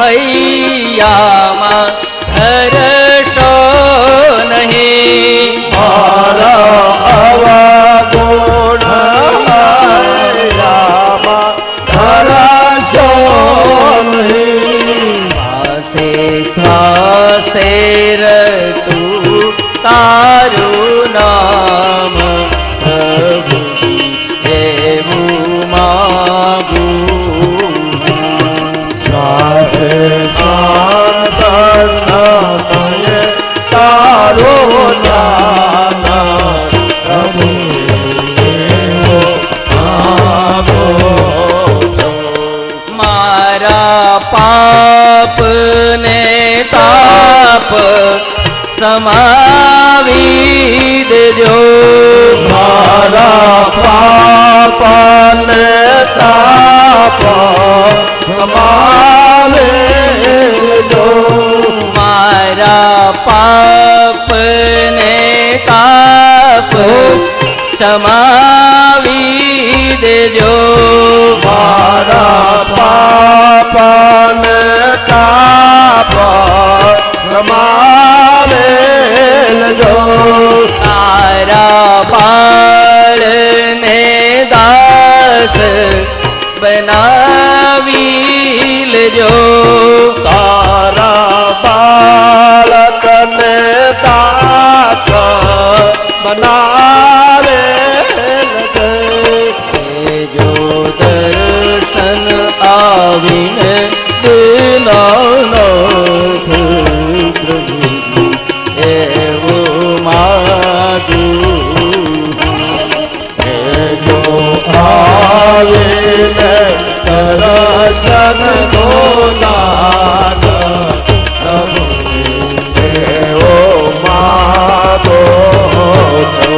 હૈયામાં ધરશો નહીં. મારા અવગુણ હૈયામાં ધરશો નહીં. શ્વાસે શ્વાસે રતું તારું નામ પ્રભુ એવું માગું. શ્વાસે શાંત સમયે તારું નામ પ્રભુ એવું માગું છું. મારા પાપ ને તાપ સમાવી દેજો. મારા પાપ ને તાપ સમાવે જો. મારા પાપ ને તાપ સમાવી દેજો. મારા પાપ ને તાપ સમાવે જો. તારા બાળ ને દાસ બનાવી લેજો. તારા બાળકને દાસ બનાવે જો દર્શન આવીને દિલાનાથ પ્રભુ એવું માગું. જો આવીને દર્શન નો લાગ પ્રભુ એવો માગો છો.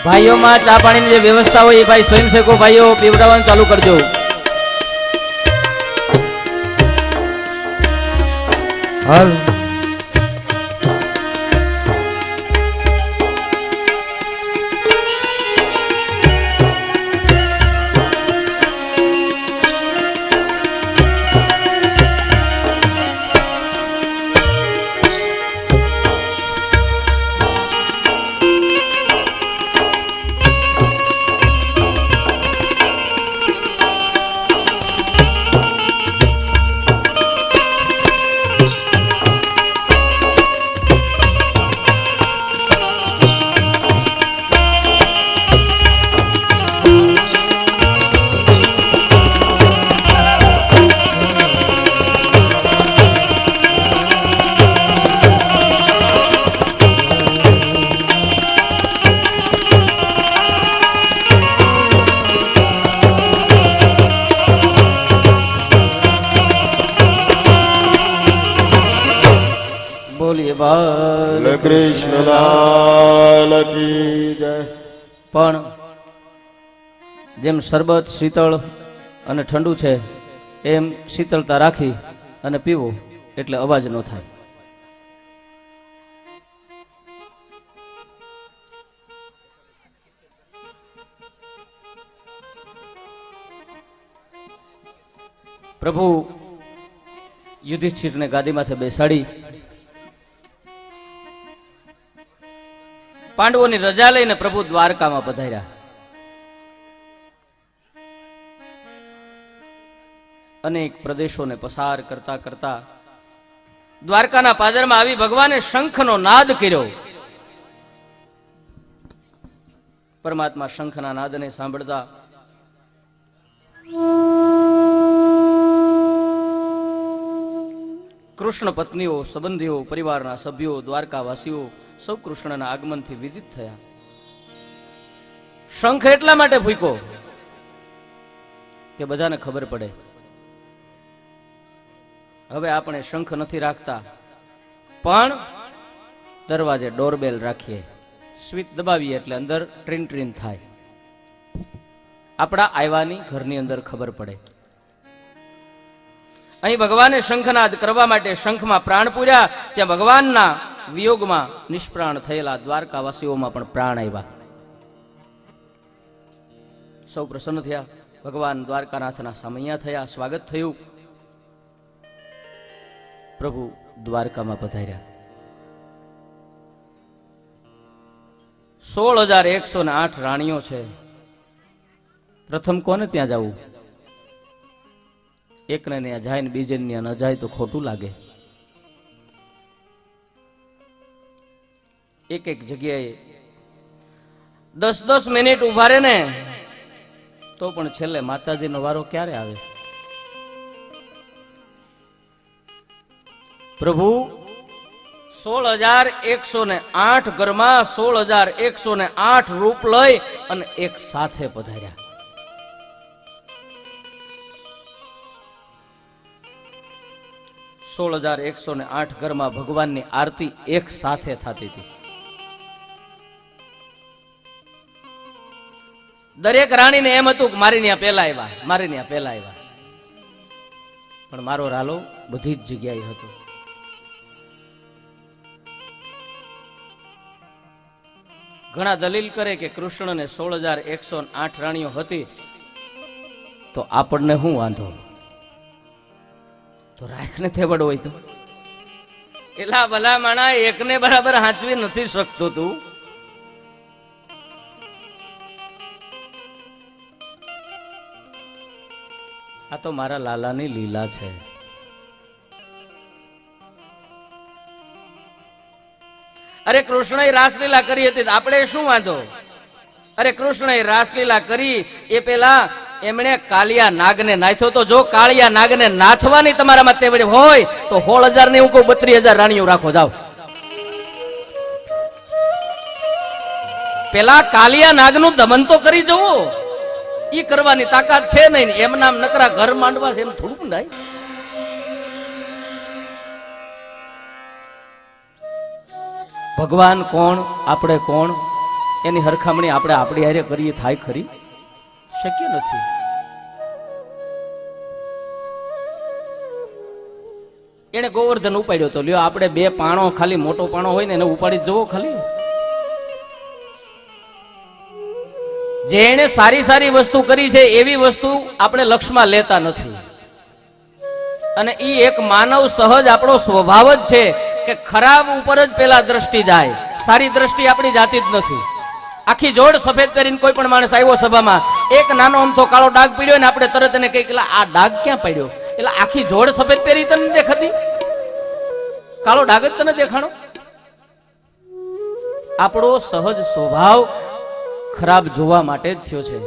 ભાઈઓમાં ચા પાણીની જે વ્યવસ્થા હોય એ ભાઈ સ્વયંસેવકો ભાઈઓ પીવડાવવાનું ચાલુ કરજો. હાલ બાલ કૃષ્ણલાલ કી જય. પણ જેમ શરબત શીતળ અને ઠંડુ છે એમ શીતળતા રાખી અને પીવો એટલે અવાજ ન થાય. પ્રભુ યુધિષ્ઠિરને ગાદીમાંથી બેસાડી પાંડવોની રજા લઈને પ્રભુ દ્વારકામાં પધાર્યા. અનેક પ્રદેશોને પસાર કરતા કરતા દ્વારકાના પાદરમાં આવી ભગવાને શંખનો નાદ કર્યો. પરમાત્મા શંખના નાદને સાંભળતા કૃષ્ણ પત્નીઓ, સંબંધીઓ, પરિવારના સભ્યો, દ્વારકાવાસીઓ સૌ કૃષ્ણના આગમનથી વિદિત થયા. શંખ એટલા માટે ફૂંક્યો કે બધાને ખબર પડે હવે આપણે શંખ નથી રાખતા, પણ દરવાજે ડોરબેલ રાખીએ, સ્વિચ દબાવીએ એટલે અંદર ટ્રીન ટ્રીન થાય, આપણા આવ્યાની ઘરની અંદર ખબર પડે. અહીં ભગવાને શંખનાદ કરવા માટે શંખમાં પ્રાણ પૂર્યા. ત્યાં ભગવાનના વિયોગમાં નિષ્પ્રાણ થયેલા દ્વારકાવાસીઓમાં પણ પ્રાણ આવ્યા. સૌ પ્રસન્ન થયા. ભગવાન દ્વારકાનાથના સામૈયા થયા. સ્વાગત થયું. પ્રભુ દ્વારકામાં પધાર્યા. 16,108 રાણીઓ છે. પ્રથમ કોને ત્યાં જવું? એકને ત્યાં જાય ને બીજે ત્યાં ન જાય તો ખોટું લાગે. એક એક જગ્યાએ 10-10 મિનિટ ઉભા રહે ને તો પણ છેલ્લે માતાજીનો વારો ક્યારે આવે? પ્રભુ 16,108 ઘરમાં 16,108 રૂપ લઈ અને એક સાથે પધાર્યા. સોળ 16,108 ઘરમાં ભગવાનની આરતી એક સાથે થતી હતી. દરેક રાણીને એમ હતું કે મારી ત્યાં પહેલા આવ્યા, મારી ત્યાં પહેલા આવ્યા. પણ મારો રાલો બધી જ જગ્યાએ હતો. ઘણા દલીલ કરે કે કૃષ્ણને 16,108 રાણીઓ હતી તો આપણને શું વાંધો? તો રાખને તેવડ હોય તો એલા ભલા માણા એકને બરાબર હાંચવી નથી શકતો તું. આ તો મારા લાલાની લીલા છે. અરે કૃષ્ણએ રાસલીલા કરી હતી આપણે શું વાંધો? અરે કૃષ્ણએ રાસલીલા કરી એ પેલા એમણે કાલિયા નાગને નાથ્યો તો. જો કાળિયા નાગને નાથવાની તમારામાં તેવડ હોય તો 16,000 ને હું કહું 32,000 રાણીઓ રાખો. જાઓ. પેલા કાલિયા નાગનું દમન તો કરી જવો. ઈ કરવાની તાકાત છે નહીં. એમ નામ નકરા ઘર માંડવા છે એમ થોડું નાય. ભગવાન કોણ, આપણે કોણ, એની હરખામણી આપણે આપણી હારે કરીએ થાય ખરી? શક્ય નથી. એને ગોવર્ધન ઉપાડ્યો તો. લ્યો આપણે 2 પાણો ખાલી મોટો પાણો હોય ને એને ઉપાડી જવો ખાલી. જેણે સારી સારી વસ્તુ કરી છે એવી વસ્તુ આપણે લક્ષમાં લેતા નથી. અને ઈ એક માનવ સહજ આપણો સ્વભાવ જ છે કે ખરાબ ઉપર જ પેલા દ્રષ્ટિ જાય. સારી દ્રષ્ટિ આપણી જાતી જ નથી. આખી જોડ સફેદ કરીને કોઈ પણ માણસ આવ્યો સભામાં, એક નાનો અમથો કાળો ડાઘ પડ્યો ને આપણે તરત એને કહીએ કે આ ડાઘ ક્યાં પડ્યો? એટલે આખી જોડ સફેદ પહેરી તને દેખાતી? કાળો ડાઘ જ તને દેખાણો? આપણો સહજ સ્વભાવ ખરાબ જોવા માટે જ થયો છે.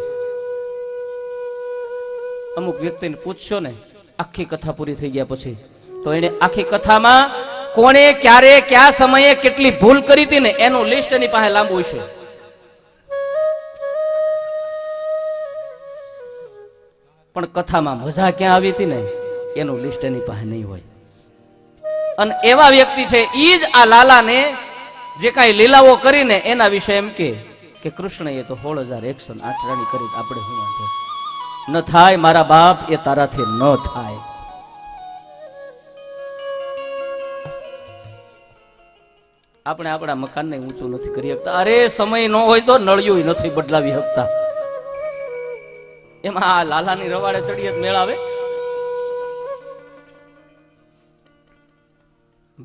અમુક વ્યક્તિને પૂછશો ને આખી કથા પૂરી થઈ ગયા પછી તો એને આખી કથામાં કોણે ક્યારે કયા સમયે કેટલી ભૂલ કરી હતી ને એનું લિસ્ટ એની પાસે લાંબુ છે. પણ કથામાં મજા ક્યાં આવી હતી ને એનું લિસ્ટ એની પાસે નહીં હોય. અને એવા વ્યક્તિ છે ઈ જ આ લાલાને જે કાંઈ લીલાઓ કરીને એના વિશે એમ કે કૃષ્ણએ તો 16,108 રાણી કરી. આપણે શું વાંધો? ન થાય મારા બાપ, એ તારાથી ન થાય. આપણે આપણા મકાનને ઊંચું નથી કરી શકતા. અરે સમય ન હોય તો નળિયું નથી બદલાવી શકતા. એમાં આ લાલાની રવાડે ચડીએ મેળાવે.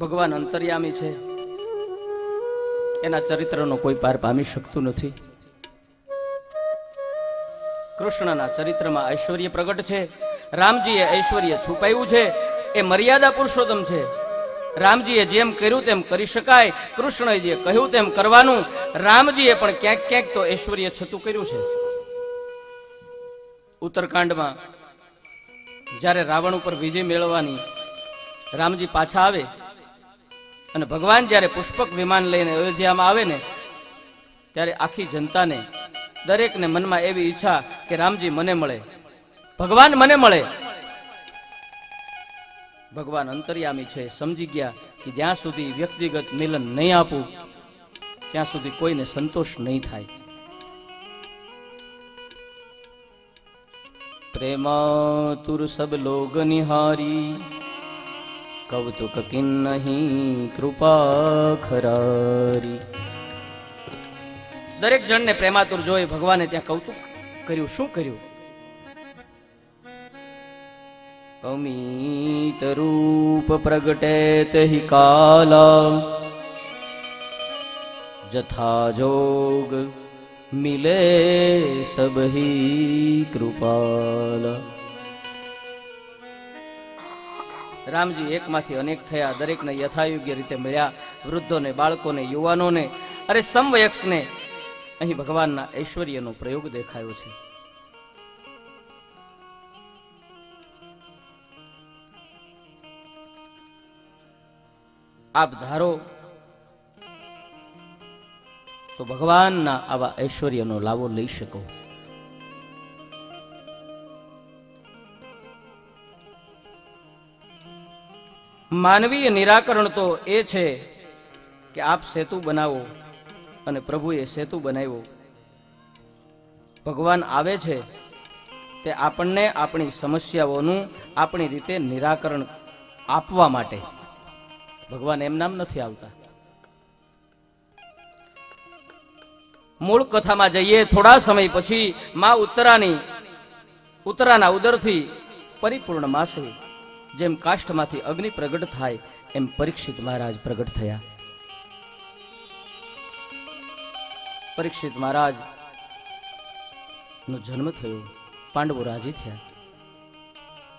ભગવાન અંતર્યામી છે. એના ચરિત્રનો કોઈ પાર પામી શકતું નથી. કૃષ્ણના ચરિત્રમાં ઐશ્વર્ય પ્રગટ છે. રામજીએ ઐશ્વર્ય છુપાવ્યું છે. એ મર્યાદા પુરુષોત્તમ છે. રામજીએ જેમ કર્યું તેમ કરી શકાય. કૃષ્ણએ જે કહ્યું તેમ કરવાનું. રામજીએ પણ ક્યાંક ક્યાંક તો ઐશ્વર્ય છતું કર્યું છે. ઉત્તરકાંડમાં જ્યારે રાવણ ઉપર વિજય મેળવવાની રામજી પાછા આવે અને ભગવાન જ્યારે પુષ્પક વિમાન લઈને અયોધ્યામાં આવે ને ત્યારે આખી જનતાને દરેકને મનમાં એવી ઈચ્છા કે રામજી મને મળે, ભગવાન મને મળે. ભગવાન અંતર્યામી છે. સમજી ગયા કે જ્યાં સુધી વ્યક્તિગત મિલન નહીં આપું ત્યાં સુધી કોઈને સંતોષ નહીં થાય. પ્રેમ તુર સબ લોગ નિહારી કૌતુક કિન નહીં કૃપા ખરારી. દરેક જણને પ્રેમાતુર જોઈ ભગવાને ત્યાં કૌતુક કર્યું. શું કર્યું? અમિત રૂપ પ્રગટેત હિ કાલા જથા જોગ મિલે સબહી કૃપાલા. રામજી એકમાંથી અનેક થયા, દરેકને યથાયોગ્ય રીતે મળ્યા. વૃદ્ધોને, બાળકોને, યુવાનોને, અરે સમવયસ્કને અહીં ભગવાનના ઐશ્વર્યનો પ્રયોગ દેખાયો છે. આપ ધારો તો ભગવાનના આવા ઐશ્વર્યનો લાવો લઈ શકો. માનવીય નિરાકરણ તો એ છે કે આપ સેતુ બનાવો, અને પ્રભુએ સેતુ બનાવ્યો. ભગવાન આવે છે તે આપણને આપણી સમસ્યાઓનું આપણી રીતે નિરાકરણ આપવા માટે. ભગવાન એમ નામ નથી આવતા. મૂળ કથામાં જઈએ, થોડા સમય પછી માં ઉત્તરાના ઉદરથી પરિપૂર્ણ માસે જેમ કાષ્ઠમાંથી અગ્નિ પ્રગટ થાય એમ પરીક્ષિત મહારાજ પ્રગટ થયા. પરીક્ષિત મહારાજ નો જન્મ થયો. પાંડવો રાજી થયા.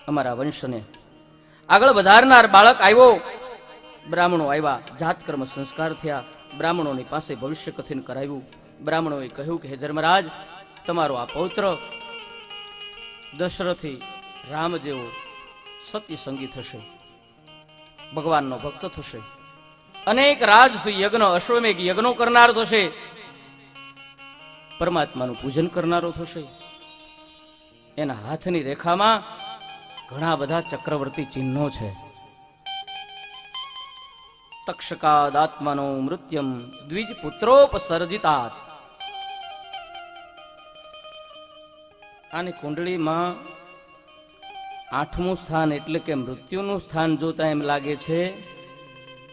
અમારા વંશને આગળ વધારનાર બાળક આવ્યો. બ્રાહ્મણો આવ્યા, જાત કર્મ સંસ્કાર થયા. બ્રાહ્મણોની પાસે ભવિષ્ય કથન કરાવ્યું. બ્રાહ્મણોએ કહ્યું કે હે ધર્મરાજ, તમારો આ પૌત્ર દશરથી રામ જેવો સત્ય સંગી થશે, ભગવાનનો ભક્ત થશે, અનેક રાજસૂય યજ્ઞ, અશ્વમેઘ યજ્ઞો કરનાર થશે, પરમાત્માનું પૂજન કરનારો થશે. એના હાથની રેખામાં ઘણા બધા ચક્રવર્તી ચિહ્નો છે. તક્ષકાદ આત્માનો મૃત્યમ દ્વિજ પુત્રોપસર્જિતાત. આની કુંડળીમાં 8મું સ્થાન એટલે કે મૃત્યુનું સ્થાન જોતા એમ લાગે છે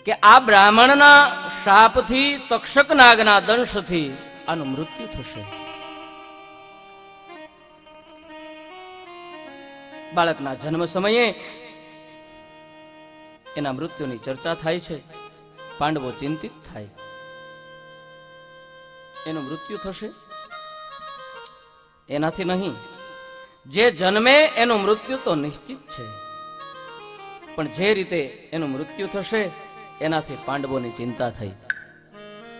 કે આ બ્રાહ્મણના શાપથી, તક્ષક નાગના દંશથી આનું મૃત્યુ થશે. બાળકના જન્મ સમયે એના મૃત્યુની ચર્ચા થાય છે. પાંડવો ચિંતિત થાય. એનું મૃત્યુ થશે એનાથી નહીં, જે જન્મે એનું મૃત્યુ તો નિશ્ચિત છે, પણ જે રીતે એનું મૃત્યુ થશે એનાથી પાંડવોની ચિંતા થઈ.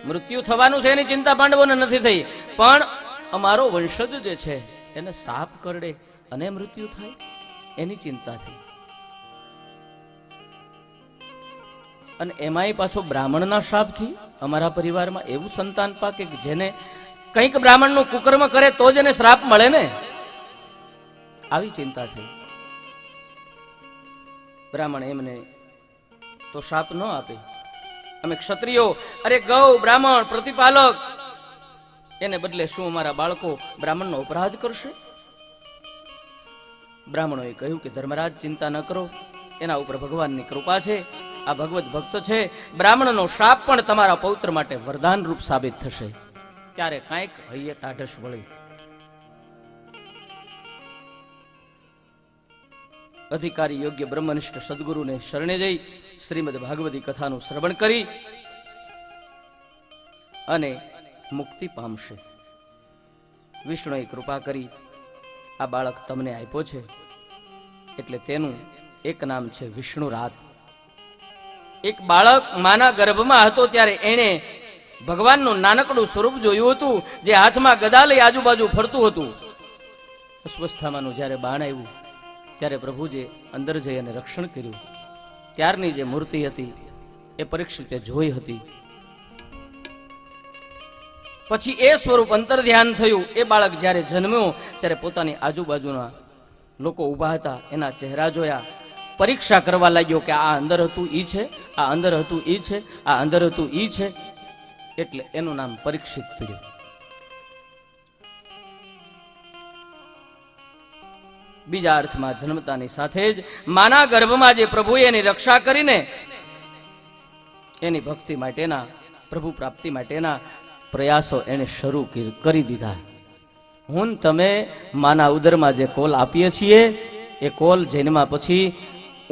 મૃત્યુ થવાનું છે એની ચિંતા પાંડવોને નથી થઈ, પણ અમારો વંશજ જે છે એને સાપ કરડે અને મૃત્યુ થાય એની ચિંતા થઈ. અને એમાંય પાછો બ્રાહ્મણના શાપથી અમારા પરિવારમાં એવું સંતાન પાકે કે જેને કંઈક બ્રાહ્મણનું કુકર્મ કરે તો જ એને શ્રાપ મળે ને, આવી ચિંતા થઈ. બ્રાહ્મણ એમને તો શાપ ન આપે. અમે ક્ષત્રિયો, અરે ગૌ, બ્રાહ્મણ, પ્રતિપાલક, એને બદલે શું અમારા બાળકો બ્રાહ્મણનો અપરાધ કરશે? બ્રાહ્મણોએ કહ્યું કે ધર્મરાજ ચિંતા ન કરો, એના ઉપર ભગવાનની કૃપા છે, આ ભગવત ભક્ત છે. બ્રાહ્મણનો શાપ પણ તમારા પૌત્ર માટે વરદાન રૂપ સાબિત થશે. ત્યારે કાંઈક હૈયે ટાઢસ વળી. અધિકારી યોગ્ય બ્રહ્મનિષ્ઠ સદગુરુને શરણે જઈ શ્રીમદ ભાગવતી કથાનું શ્રવણ કરી અને મુક્તિ પામશે. વિષ્ણુએ કૃપા કરી આ બાળક તમને આપ્યો છે એટલે તેનું એક નામ છે વિષ્ણુ રાત. એક બાળક માના ગર્ભમાં હતો ત્યારે એણે ભગવાનનું નાનકડું સ્વરૂપ જોયું હતું, જે હાથમાં ગદા લઈ આજુબાજુ ફરતું હતું. અસ્વસ્થામાનું જ્યારે બાણ આવ્યું ત્યારે પ્રભુજે અંદર જઈ અને રક્ષણ કર્યું. ત્યારની જે મૂર્તિ હતી એ પરીક્ષિતે જોઈ હતી. પછી એ સ્વરૂપ અંતર ધ્યાન થયું. એ બાળક જ્યારે જન્મ્યો ત્યારે પોતાની આજુબાજુના લોકો ઊભા હતા, એના ચહેરા જોયા, પરીક્ષા કરવા લાગ્યો કે આ અંદર હતું ઈ છે, આ અંદર હતું ઈ છે, આ અંદર હતું ઈ છે. એટલે એનું નામ પરીક્ષિત પડ્યું. બીજા અર્થમાં જન્મતાની સાથે જ માના ગર્ભમાં જે પ્રભુએ એની રક્ષા કરીને એની ભક્તિ માટેના, પ્રભુ પ્રાપ્તિ માટેના પ્રયાસો એને શરૂ કરી દીધા. હું તમે માના ઉદરમાં જે કોલ આપીએ છીએ એ કોલ જન્મા પછી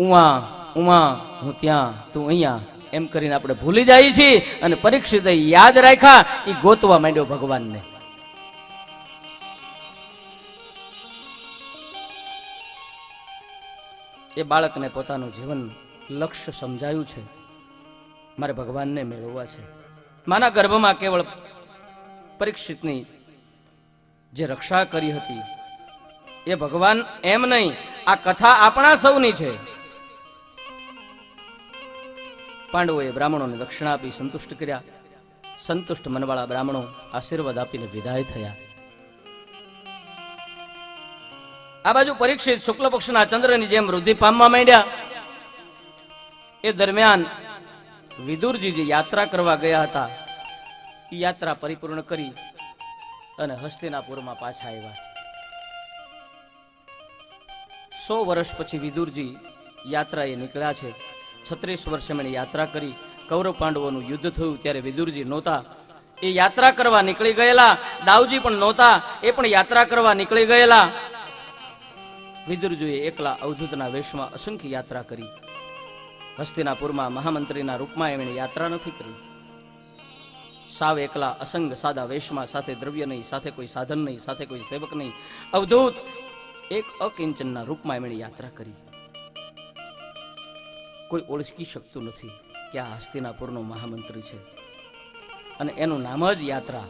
ઉવા ઉવા હું ત્યાં તું અહીંયા એમ કરીને આપણે ભૂલી જઈએ છીએ અને પરીક્ષિતે યાદ રાખ્યા, એ ગોતવા માંડ્યો ભગવાનને. એ બાળકને પોતાનું જીવન લક્ષ્ય સમજાયું છે, મારે ભગવાનને મેળવવા છે. માના ગર્ભમાં કેવળ પરીક્ષિતની જે રક્ષા કરી હતી એ ભગવાન એમ નહીં, આ કથા આપણા સૌની છે. પાંડવોએ બ્રાહ્મણોને દક્ષિણા આપી સંતુષ્ટ કર્યા. સંતુષ્ટ મનવાળા બ્રાહ્મણો આશીર્વાદ આપીને વિદાય થયા. આ બાજુ પરીક્ષિત શુક્લ પક્ષના ચંદ્રની જેમ વૃદ્ધિ પામવા માંડ્યા. એ દરમિયાન વિદુરજી જે યાત્રા કરવા ગયા હતા એ યાત્રા પરિપૂર્ણ કરી અને હસ્તિનાપુરમાં પાછા આવ્યા. 100 વર્ષ પછી વિદુરજી યાત્રાએ નીકળ્યા છે. 36 વર્ષે એમણે યાત્રા કરી. કૌરવ પાંડવોનું યુદ્ધ થયું ત્યારે વિદુરજી નહોતા, એ યાત્રા કરવા નીકળી ગયેલા. દાઉજી પણ નહોતા, એ પણ યાત્રા કરવા નીકળી ગયેલા. વિદુરજીએ એકલા અવધૂતના વેશમાં અસંખ્ય યાત્રા કરી. હસ્તિનાપુરમાં મહામંત્રીના રૂપમાં એમણે યાત્રા નથી કરી. સાવ એકલા અસંગ સાદા વેશમાં, સાથે દ્રવ્ય નહીં, સાથે કોઈ સાધન નહીં, સાથે કોઈ સેવક નહીં, અવધૂત એક અકિંચનના રૂપમાં એમણે યાત્રા કરી. કોઈ ઓળખી શકતું નથી કે આ હસ્તિનાપુરનો મહામંત્રી છે, અને એનું નામ જ યાત્રા.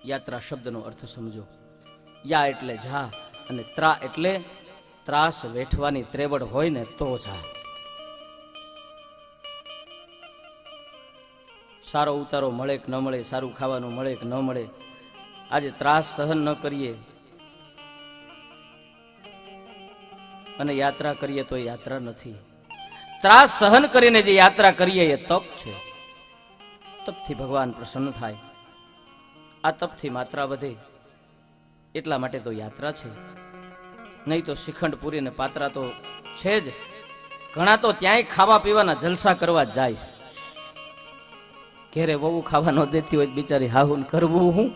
યાત્રા શબ્દનો અર્થ સમજો. યા એટલે જા, અને ત્રા એટલે ત્રાસ વેઠવાની ત્રેવડ હોય ને તો જા. સારો ઉતારો મળે કે ન મળે, સારું ખાવાનું મળે કે ન મળે, આજે ત્રાસ સહન ન કરીએ અને યાત્રા કરીએ તો એ યાત્રા નથી. ત્રાસ સહન કરીને જે યાત્રા કરીએ એ તપ છે. તપથી ભગવાન પ્રસન્ન થાય. આ તપથી માત્રા વધે, એટલા માટે તો યાત્રા છે. નહીં તો શ્રીખંડ પૂરી ને પાત્રા તો છે જ. ઘણા તો ત્યાંય ખાવા પીવાના જલસા કરવા જાય. ઘેરે વહુ ખાવા ન દેતી હોય બિચારી હાહુન કરવું હું.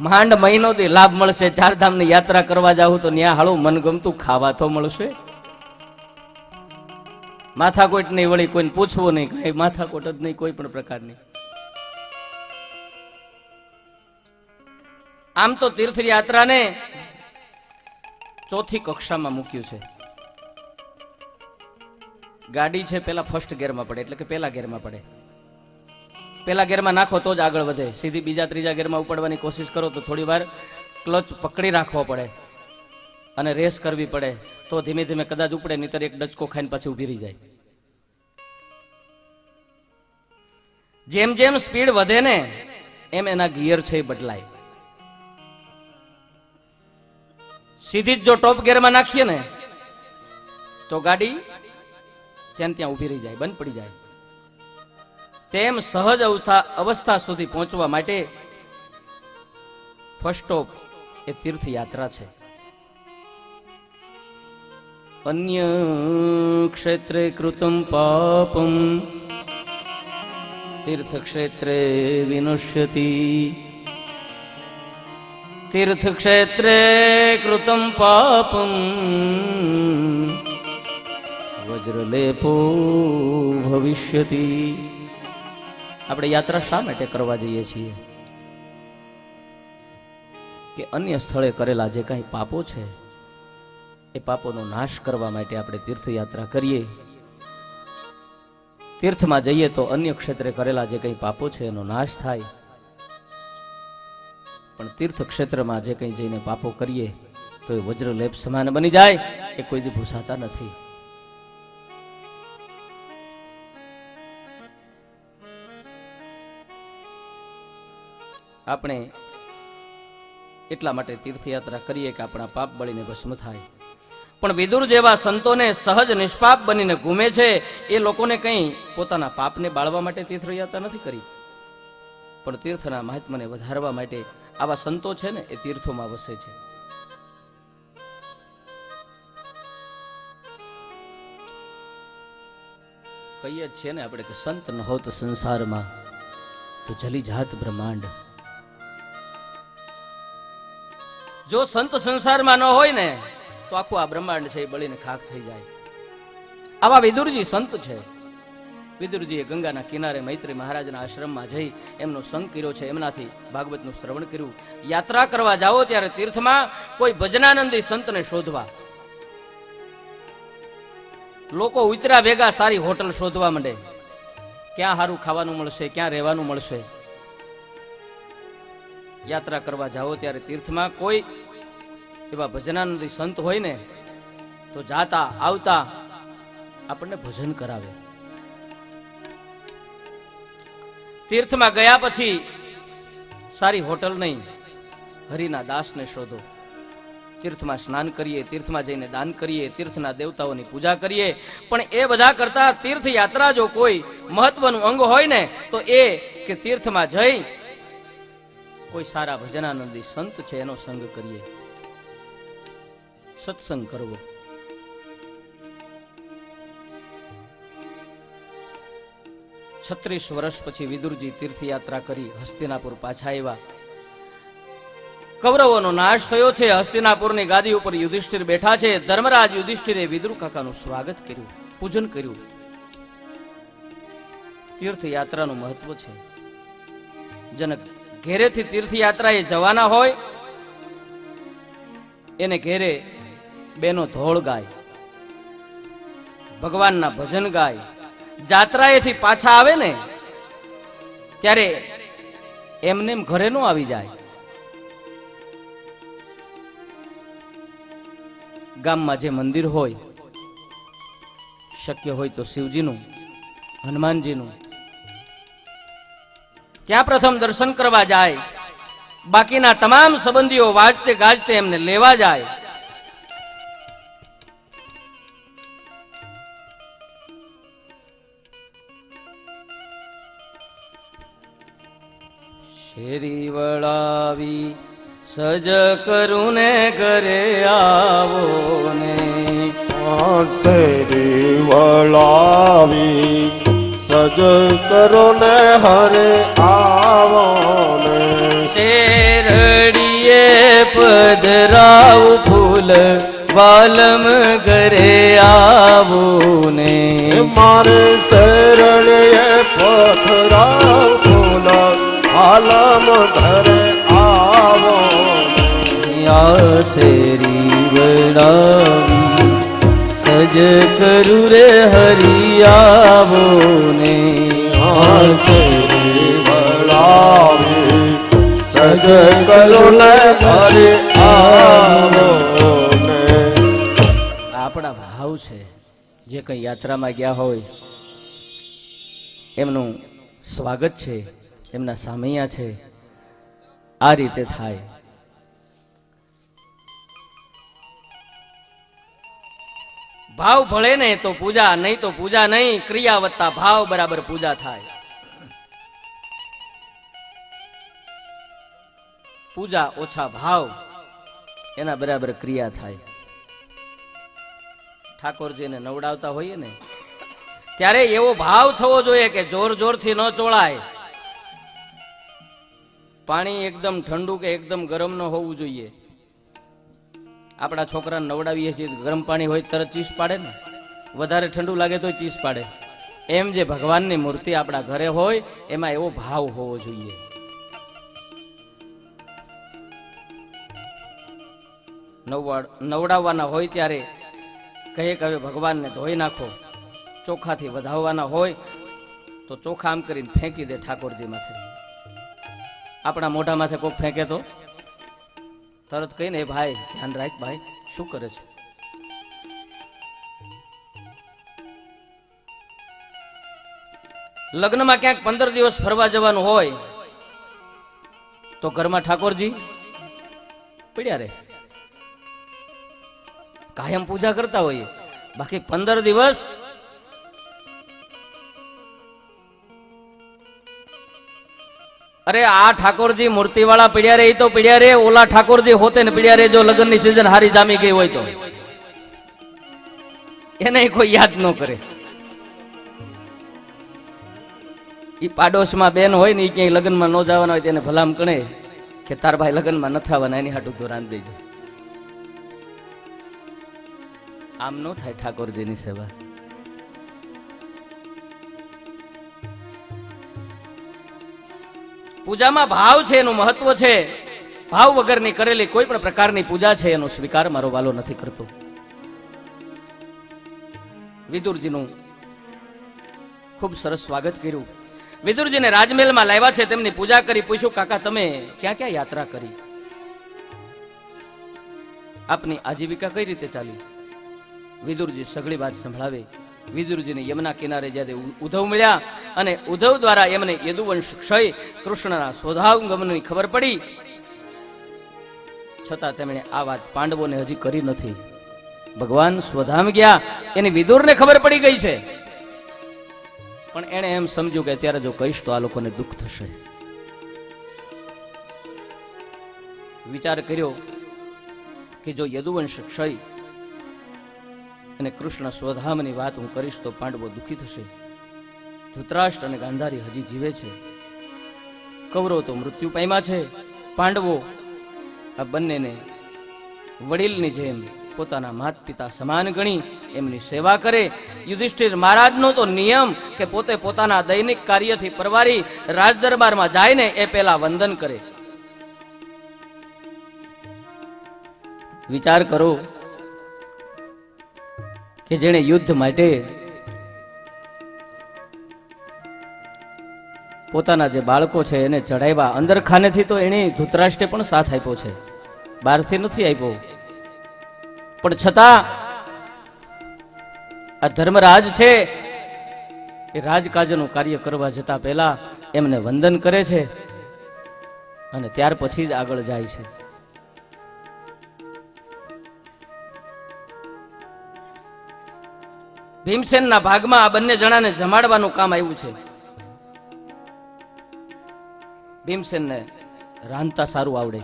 માંડ મહિનોથી લાભ મળશે. 4 ધામની યાત્રા કરવા જાવ તો ત્યાં હાળું મનગમતું ખાવા તો મળશે. માથાકોટ નહીં, વળી કોઈને પૂછવું નહીં, કઈ માથાકોટ જ નહીં કોઈ પણ પ્રકારની. આમ તો તીર્થયાત્રાને 4થી કક્ષામાં મૂક્યું છે. ગાડી છે પેલા ફર્સ્ટ ગેરમાં પડે, એટલે કે પેલા ગેરમાં પડે. પેલા ગેરમાં નાખો તો જ આગળ વધે. સીધી બીજા ત્રીજા ગેરમાં ઉપડવાની કોશિશ કરો તો થોડી વાર ક્લચ પકડી રાખવો પડે અને રેસ કરવી પડે, તો ધીમે ધીમે કદાચ ઉપડે, નહીતર એક ડચકો ખાઈને પાછી ઊભી રહી જાય. જેમ જેમ સ્પીડ વધે ને એમ એના ગિયર છે એ બદલાય. સીધી જ જો ટોપ ગિયરમાં નાખીએ ને તો ગાડી ત્યાં ત્યાં ઊભી રહી જાય, બંધ પડી જાય. તેમ સહજ અવસ્થા સુધી પહોંચવા માટે ફર્સ્ટ સ્ટોપ એ તીર્થયાત્રા છે. અન્ય ક્ષેત્રે કૃતમ પાપમ તીર્થક્ષેત્રે વિનશ્યતિ. તીર્થક્ષેત્રે કૃતમ પાપમ વજ્રલેપો ભવિષ્યતિ. આપણે યાત્રા શા માટે કરવા જઈએ છીએ? કે અન્ય સ્થળે કરેલા જે કંઈ પાપો છે એ પાપોનો નાશ કરવા માટે આપણે તીર્થયાત્રા કરીએ. તીર્થમાં જઈએ તો અન્ય ક્ષેત્રે કરેલા જે કંઈ પાપો છે એનો નાશ થાય, પણ તીર્થ ક્ષેત્રમાં જે કંઈ જઈને પાપો કરીએ તો એ વજ્રલેપ સમાન બની જાય, એ કોઈ દી ભૂસાતા નથી. આપણે એટલા માટે તીર્થયાત્રા કરીએ કે આપણા પાપ બળીને ભસ્મ થાય. પણ વિદુર જેવા સંતોને સહજ નિષ્પાપ બનીને ઘૂમે છે એ લોકોને કંઈ પોતાના પાપને બાળવા માટે તીર્થયાત્રા નથી કરી. પણ તીર્થના મહાત્માને વધારવા માટે આવા સંતો છે ને એ તીર્થોમાં વસે છે. કહીએ જ છે ને આપણે કે સંત ન હોત સંસારમાં તો જલી જાત બ્રહ્માંડ. જો સંત સંસારમાં ન હોય ને તો આખું આ બ્રહ્માંડ છે એ બળીને ખાખ થઈ જાય. આવા વિદુરજી સંત છે. વિદુરજીએ ગંગાના કિનારે મૈત્રી મહારાજના આશ્રમમાં જઈ એમનો સંગ કર્યો છે, એમનાથી ભાગવતનું શ્રવણ કર્યું. યાત્રા કરવા જાઓ ત્યારે તીર્થમાં કોઈ ભજનાનંદી સંતને શોધવા. લોકો ઉતરા ભેગા સારી હોટલ શોધવા માંડે, ક્યાં સારું ખાવાનું મળશે, ક્યાં રહેવાનું મળશે. યાત્રા કરવા જાઓ ત્યારે તીર્થમાં કોઈ એવા ભજનાનંદી સંત હોય ને તો જાતા આવતા આપણને ભજન કરાવે. તીર્થમાં ગયા પછી સારી હોટલ નહીં, હરિના દાસને શોધો. તીર્થમાં સ્નાન કરીએ, તીર્થમાં જઈને દાન કરીએ, તીર્થના દેવતાઓની પૂજા કરીએ, પણ એ બધા કરતા તીર્થયાત્રા જો કોઈ મહત્વનું અંગ હોય ને તો એ કે તીર્થમાં જઈ કોઈ સારા ભજનાનંદી સંત છે એનો સંગ કરીએ, સત્સંગ કરવો. 36 વર્ષ પછી વિદુરજી તીર્થયાત્રા કરી હસ્તિનાપુર પાછા આવ્યા. કૌરવોનો નાશ થયો છે. હસ્તિનાપુરની ગાદી ઉપર યુધિષ્ઠિર બેઠા છે. ધર્મરાજ યુધિષ્ઠિરે વિદુર કાકાનું સ્વાગત કર્યું, પૂજન કર્યું. તીર્થયાત્રાનું મહત્વ છે. જનક ઘેરેથી તીર્થયાત્રાએ જવાના હોય એને ઘેરે બેનો ધોળ ગાય, ભગવાનના ભજન ગાય. જાત્રાએથી પાછા આવે ને ત્યારે એમને ઘરે નો આવી જાય. ગામમાં જે મંદિર હોય, શક્ય હોય તો શિવજીનું, હનુમાનજીનું, ત્યાં પ્રથમ દર્શન કરવા જાય. બાકીના તમામ સંબંધીઓ વાજતે ગાજતે એમને લેવા જાય. શેરી વળાવી સજ કરું ને ઘરે આવો ને, શેરી વળાવી સજ કરો ને હરે આવો ને, શેરડીએ પધરાવ ફૂલ વાલમ ઘરે આવો ને, મારે શેરડીએ પધરાવ ફૂલ આલમ ઘરે આવો ને, શેરી વળાવી સજ કરું રે હરી આવો ને, શેરી વળાવી સજ કરો ને હરે આવો ને. આપણા ભાવ છે. જે કઈ યાત્રામાં ગયા હોય એમનું સ્વાગત છે, એમના સામૈયા છે. આ રીતે થાય. ભાવ ભળે ને તો પૂજા, નહીં તો પૂજા નહીં. ક્રિયા વત્તા ભાવ બરાબર પૂજા થાય. પૂજા ઓછા ભાવ એના બરાબર ક્રિયા થાય. ઠાકોરજીને નવડાવતા હોઈએ ને ત્યારે એવો ભાવ થવો જોઈએ કે જોર જોરથી ન ચોળાય. પાણી એકદમ ઠંડુ કે એકદમ ગરમ ન હોવું જોઈએ. આપણા છોકરાને નવડાવીએ છીએ, ગરમ પાણી હોય તરત ચીસ પાડે ને, વધારે ઠંડુ લાગે તો ચીસ પાડે. એમ જે ભગવાનની મૂર્તિ આપણા ઘરે હોય એમાં એવો ભાવ હોવો જોઈએ. નવડાવવાના હોય ત્યારે કહે કે હવે ભગવાનને ધોઈ નાખો. ચોખાથી વધાવવાના હોય તો ચોખા આમ કરીને ફેંકી દે ઠાકોરજી માથે. આપણા મોઢા માથે કોક ફેંકે તો તરત કહીને એ ભાઈ ધ્યાન રાખ, ભાઈ શું કરે છે. લગ્નમાં ક્યાંક 15 દિવસ ફરવા જવાનું હોય તો ઘરમાં ઠાકોરજી પડ્યા રે. કાયમ પૂજા કરતા હોઈએ, બાકી 15 દિવસ અરે આ ઠાકોરજી મૂર્તિવાળા પીડ્યા રે, એ તો પીડ્યા રે, ઓલા ઠાકોરજી હોતે ને પીડ્યા રે, જો લગ્નની સિઝન હારી જામી ગઈ હોય તો એને કોઈ યાદ ન કરે. ઈ પાડોશમાં બેન હોય ને, એ ક્યાંય લગ્નમાં ન જવાના હોય તેને ભલામ કણે કે તાર ભાઈ લગ્નમાં નથી આવવાના, એની હાટું તો રાંધી દેજો. આમ ન થાય ઠાકોરજીની સેવા. પૂજામાં ભાવ છે, એનું મહત્વ છે. ભાવ વગરની કરેલી કોઈ પણ પ્રકારની પૂજા છે એનો સ્વીકાર મારો વાલો નથી કરતો. વિદુરજીનું ખૂબ સરસ સ્વાગત કર્યું. વિદુરજીને રાજમહેલમાં લાવ્યા છે, તેમની પૂજા કરી. પૂછ્યું, કાકા તમે ક્યાં ક્યાં યાત્રા કરી? આપની આજીવિકા કઈ રીતે ચાલી? વિદુરજી સઘળી વાત સંભળાવે. વિદુરજીને યમુના કિનારે જ્યારે ઉદ્ધવ મળ્યા અને ઉદ્ધવ દ્વારા એમને યદુવંશ ક્ષય કૃષ્ણના સ્વધાવગમનની ખબર પડી, છતાં તેમણે આ વાત પાંડવોને હજી કરી નથી. ભગવાન સ્વધામ ગયા એની વિદુરને ખબર પડી ગઈ છે, પણ એણે એમ સમજ્યું કે અત્યારે જો કહીશ તો આ લોકોને દુઃખ થશે. વિચાર કર્યો કે જો યદુવંશ ક્ષય અને કૃષ્ણ સ્વધામની વાત હું કરીશ તો પાંડવો દુઃખી થશે. ધૃતરાષ્ટ્ર અને ગાંધારી હજી જીવે છે, કૌરવ તો મૃત્યુ પામ્યા છે. પાંડવો આ બંનેને વડીલની જેમ પોતાના માત પિતા સમાન ગણી એમની સેવા કરે. યુધિષ્ઠિર મહારાજનો તો નિયમ કે પોતે પોતાના દૈનિક કાર્યથી પરવારી રાજદરબારમાં જાય ને એ પહેલા વંદન કરે. વિચાર કરો કે જેણે યુદ્ધ માટે પોતાના જે બાળકો છે એને ચડાવ્યા અંદર ખાનેથી, તો એને ધૃતરાષ્ટ્રે પણ સાથ આપ્યો છે, બહારથી નથી આપ્યો. પણ છતાં આ ધર્મરાજ છે એ રાજકાજનું કાર્ય કરવા જતા પહેલા એમને વંદન કરે છે અને ત્યાર પછી જ આગળ જાય છે. ભીમસેનના ભાગમાં આ બંને જણાને જમાડવાનું કામ આવ્યું છે. ભીમસેનને રાંધતા સારું આવડે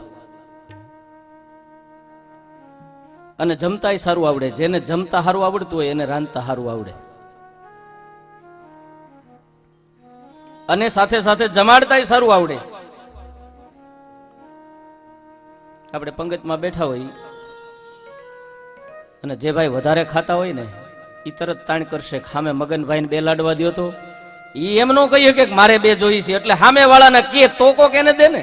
અને જમતાય સારું આવડે. જેને જમતા સારું આવડતું હોય એને રાંધતા સારું આવડે, અને સાથે સાથે જમાડતાય સારું આવડે. આપણે પંગતમાં બેઠા હોય અને જે ભાઈ વધારે ખાતા હોય ને ઈ તરત તાણ કરશે, સામે મગનભાઈને બે લાડવા દ્યો તો ઈ એમ નો કહીએ કે મારે બે જોઈ છે, એટલે સામે વાળાને કે તો કોક એને દે ને.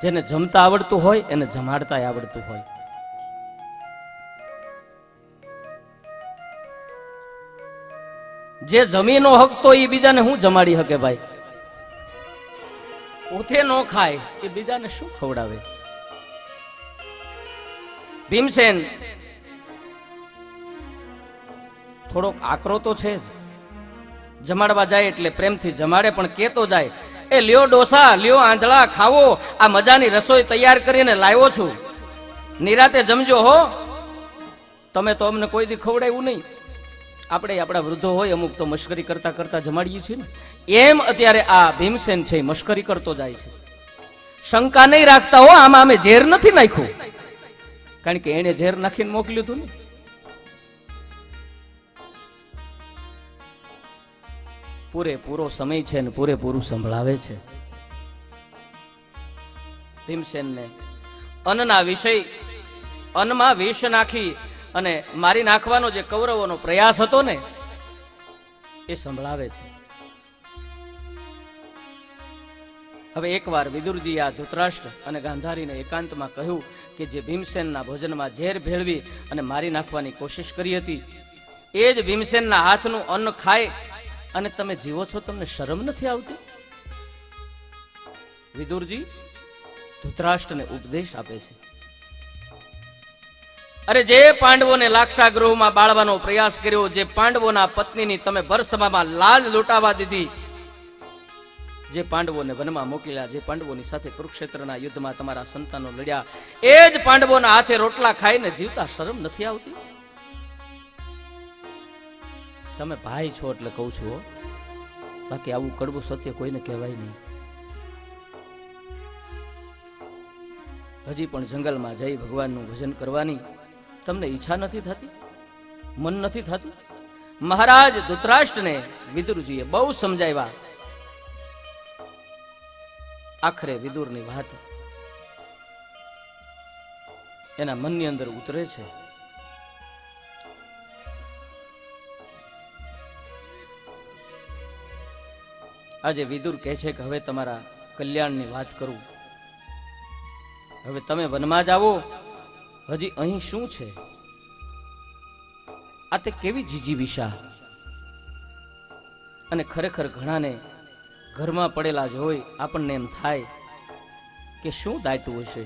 જેને જમતા આવડતું હોય એને જમાડતા આવડતું હોય. જે જમીનો હક તો એ બીજાને શું જમાડી શકે ભાઈ? પોતે નો ખાય એ બીજાને શું ખવડાવે? ભીમસેન થોડોક આકરો તો છે જ, જમાડવા જાય એટલે પ્રેમથી જમાડે, પણ કેતો જાય એ લ્યો ડોસા, લ્યો આંધળા, ખાવો, આ મજાની રસોઈ તૈયાર કરીને લાવ્યો છું, નિરાતે જમજો હો. તમે તો અમને કોઈ દી ખવડાવ્યું નહીં. આપણે આપણા વૃદ્ધો હોય અમુક તો મશ્કરી કરતા કરતા જમાડીએ છીએ ને, એમ અત્યારે આ ભીમસેન છે મશ્કરી કરતો જાય છે. શંકા નહીં રાખતા હો, આમાં અમે ઝેર નથી નાખ્યું, કારણ કે એને ઝેર નાખીને મોકલ્યું હતું ને. પૂરેપૂરો સમય છે ને પૂરેપૂરું સંભળાવે છે. ભીમસેનને અન્નના વિષય, અન્નમાં વિષ નાખી અને મારી નાખવાનો જે કૌરવોનો પ્રયાસ હતો ને એ સંભળાવે છે. હવે એકવાર વિદુરજી આ ધૃતરાષ્ટ્ર અને ગાંધારીને એકાંતમાં કહ્યું કે જે ભીમસેનના ભોજનમાં ઝેર ભેળવી અને મારી નાખવાની કોશિશ કરી હતી એ જ ભીમસેનના હાથનું અન્ન ખાય અને તમે જીવો છો, તમને શરમ નથી આવતી? વિદુરજી ધૃતરાષ્ટ્રને ઉપદેશ આપે છે. અરે જે પાંડવોને લાક્ષાગૃહમાં બાળવાનો પ્રયાસ કર્યો, જે પાંડવોના પત્નીની તમે ભરસભામાં લાજ લૂંટાવા દીધી, જે પાંડવોને વનમાં મોકલ્યા, જે પાંડવોની સાથે કુરુક્ષેત્રના યુદ્ધમાં તમારા સંતાનો લડ્યા, એ જ પાંડવોના હાથે રોટલા ખાઈને જીવતા શરમ નથી આવતી? તમે ભાઈ છો એટલે કહું છું હો. બાકી આવું કડવું સત્ય કોઈને કહેવાય નહીં. હજી પણ જંગલમાં જઈ ભગવાનનું ભજન કરવાની તમને ઈચ્છા નથી થતી, મન નથી થતું? મહારાજ ધૃતરાષ્ટ્રને વિદુરજીએ બહુ સમજાવ્યા. આખરે વિદુરની વાત એના મનની અંદર ઉતરે છે. આજે વિદુર કહે છે કે હવે તમારા કલ્યાણની વાત કરું. હવે તમે વનમાં જાઓ, હજી અહીં શું છે? આ તે કેવી જીજીવિષા! અને ખરેખર ઘણાને ઘરમાં પડેલા જોઈ આપણને એમ થાય કે શું દાટ્યું હશે.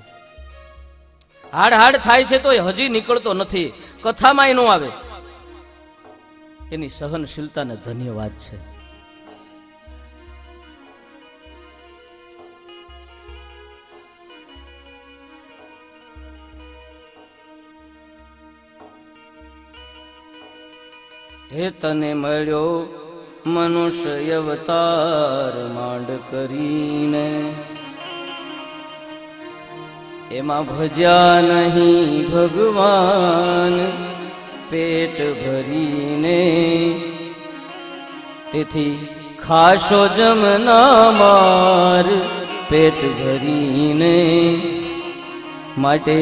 હાડ હાડ થાય છે તો હજી નીકળતો નથી, કથામાં ન આવે. એની સહનશીલતાને ધન્યવાદ છે. હે તને મળ્યો મનુષ્ય અવતાર માંડ કરીને, એમાં ભજ્યા નહીં ભગવાન પેટ ભરીને. તેથી ખાશો જમના માર પેટ ભરીને, માટે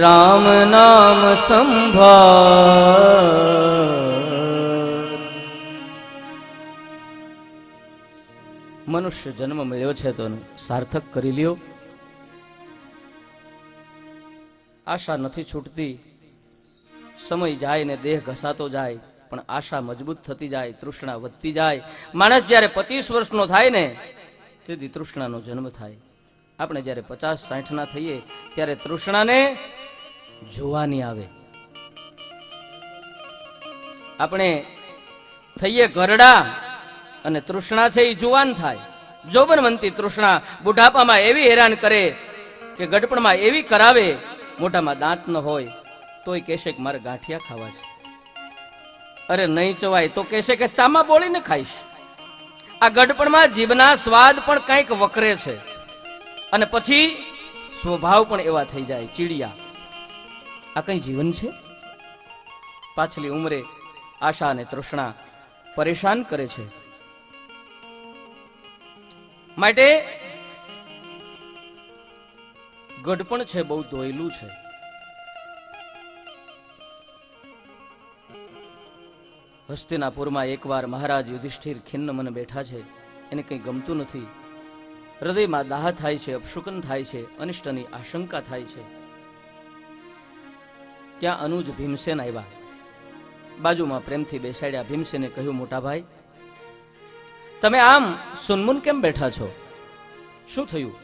રામ નામ સંભાળ. મનુષ્ય જન્મ મળ્યો છે તો સાર્થક કરી લ્યો. આશા નથી છૂટતી. સમય જાય ને દેહ ઘસાતો જાય, પણ આશા મજબૂત થતી જાય, તૃષ્ણા વધતી જાય. માણસ જ્યારે 25 વર્ષનો થાય ને તેથી તૃષ્ણાનો જન્મ થાય. આપણે જ્યારે 50-60 ના થઈએ ત્યારે તૃષ્ણાને જોવાની આવે. આપણે થઈએ ઘરડા અને તૃષ્ણા છે એ જુવાન થાય. જોબનવંતી તૃષ્ણા બુઢાપામાં એવી હેરાન કરે કે ગડપણમાં એવી કરાવે, મોઢામાં દાંત ન હોય તોય કહેશે કે મારે ગાંઠિયા ખાવા છે. અરે નહીં ચવાય તો કહેશે કે ચામા બોળીને ખાઈશ. આ ગડપણમાં જીભના સ્વાદ પણ કંઈક વકરે છે અને પછી સ્વભાવ પણ એવા થઈ જાય ચીડિયા. આ કઈ જીવન છે? પાછલી ઉંમરે આશા અને તૃષ્ણા પરેશાન કરે છે. માટે ગઢપણ છે બહુ ધોયેલું છે. હસ્તિનાપુરમાં એકવાર મહારાજ યુધિષ્ઠિર ખિન્ન મને બેઠા છે. એને કંઈ ગમતું નથી. હૃદયમાં દાહ થાય છે, અપશુકન થાય છે, અનિષ્ટની આશંકા થાય છે. ત્યાં અનુજ ભીમસેન આવ્યા. બાજુમાં પ્રેમથી બેસાડ્યા. ભીમસેને કહ્યું, મોટા ભાઈ તમે આમ સુનમુન કેમ બેઠા છો? શું થયું?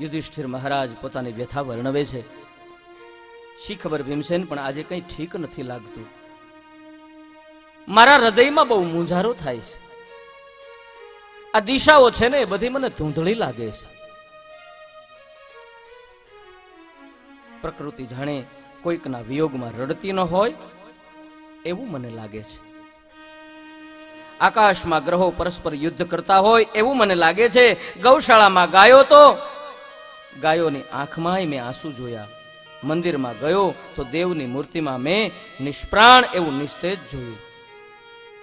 યુધિષ્ઠિર મહારાજ પોતાની વ્યથા વર્ણવે છે. શી ખબર ભીમસેન, પણ આજે કંઈ ઠીક નથી લાગતું. મારા હૃદયમાં બહુ મૂંઝારો થાય છે. આ દિશાઓ છે ને એ બધી મને ધૂંધળી લાગે છે. પ્રકૃતિ જાણે કોઈકના વિયોગમાં રડતી ન હોય એવું મને લાગે છે. આકાશમાં ગ્રહો પરસ્પર યુદ્ધ કરતા હોય એવું મને લાગે છે. ગૌશાળામાં ગાયો તો ગાયોની આંખમાં મેં આંસુ જોયા. મંદિરમાં ગયો તો દેવની મૂર્તિમાં મેં નિષ્પ્રાણ એવું નિસ્તેજ જોયું.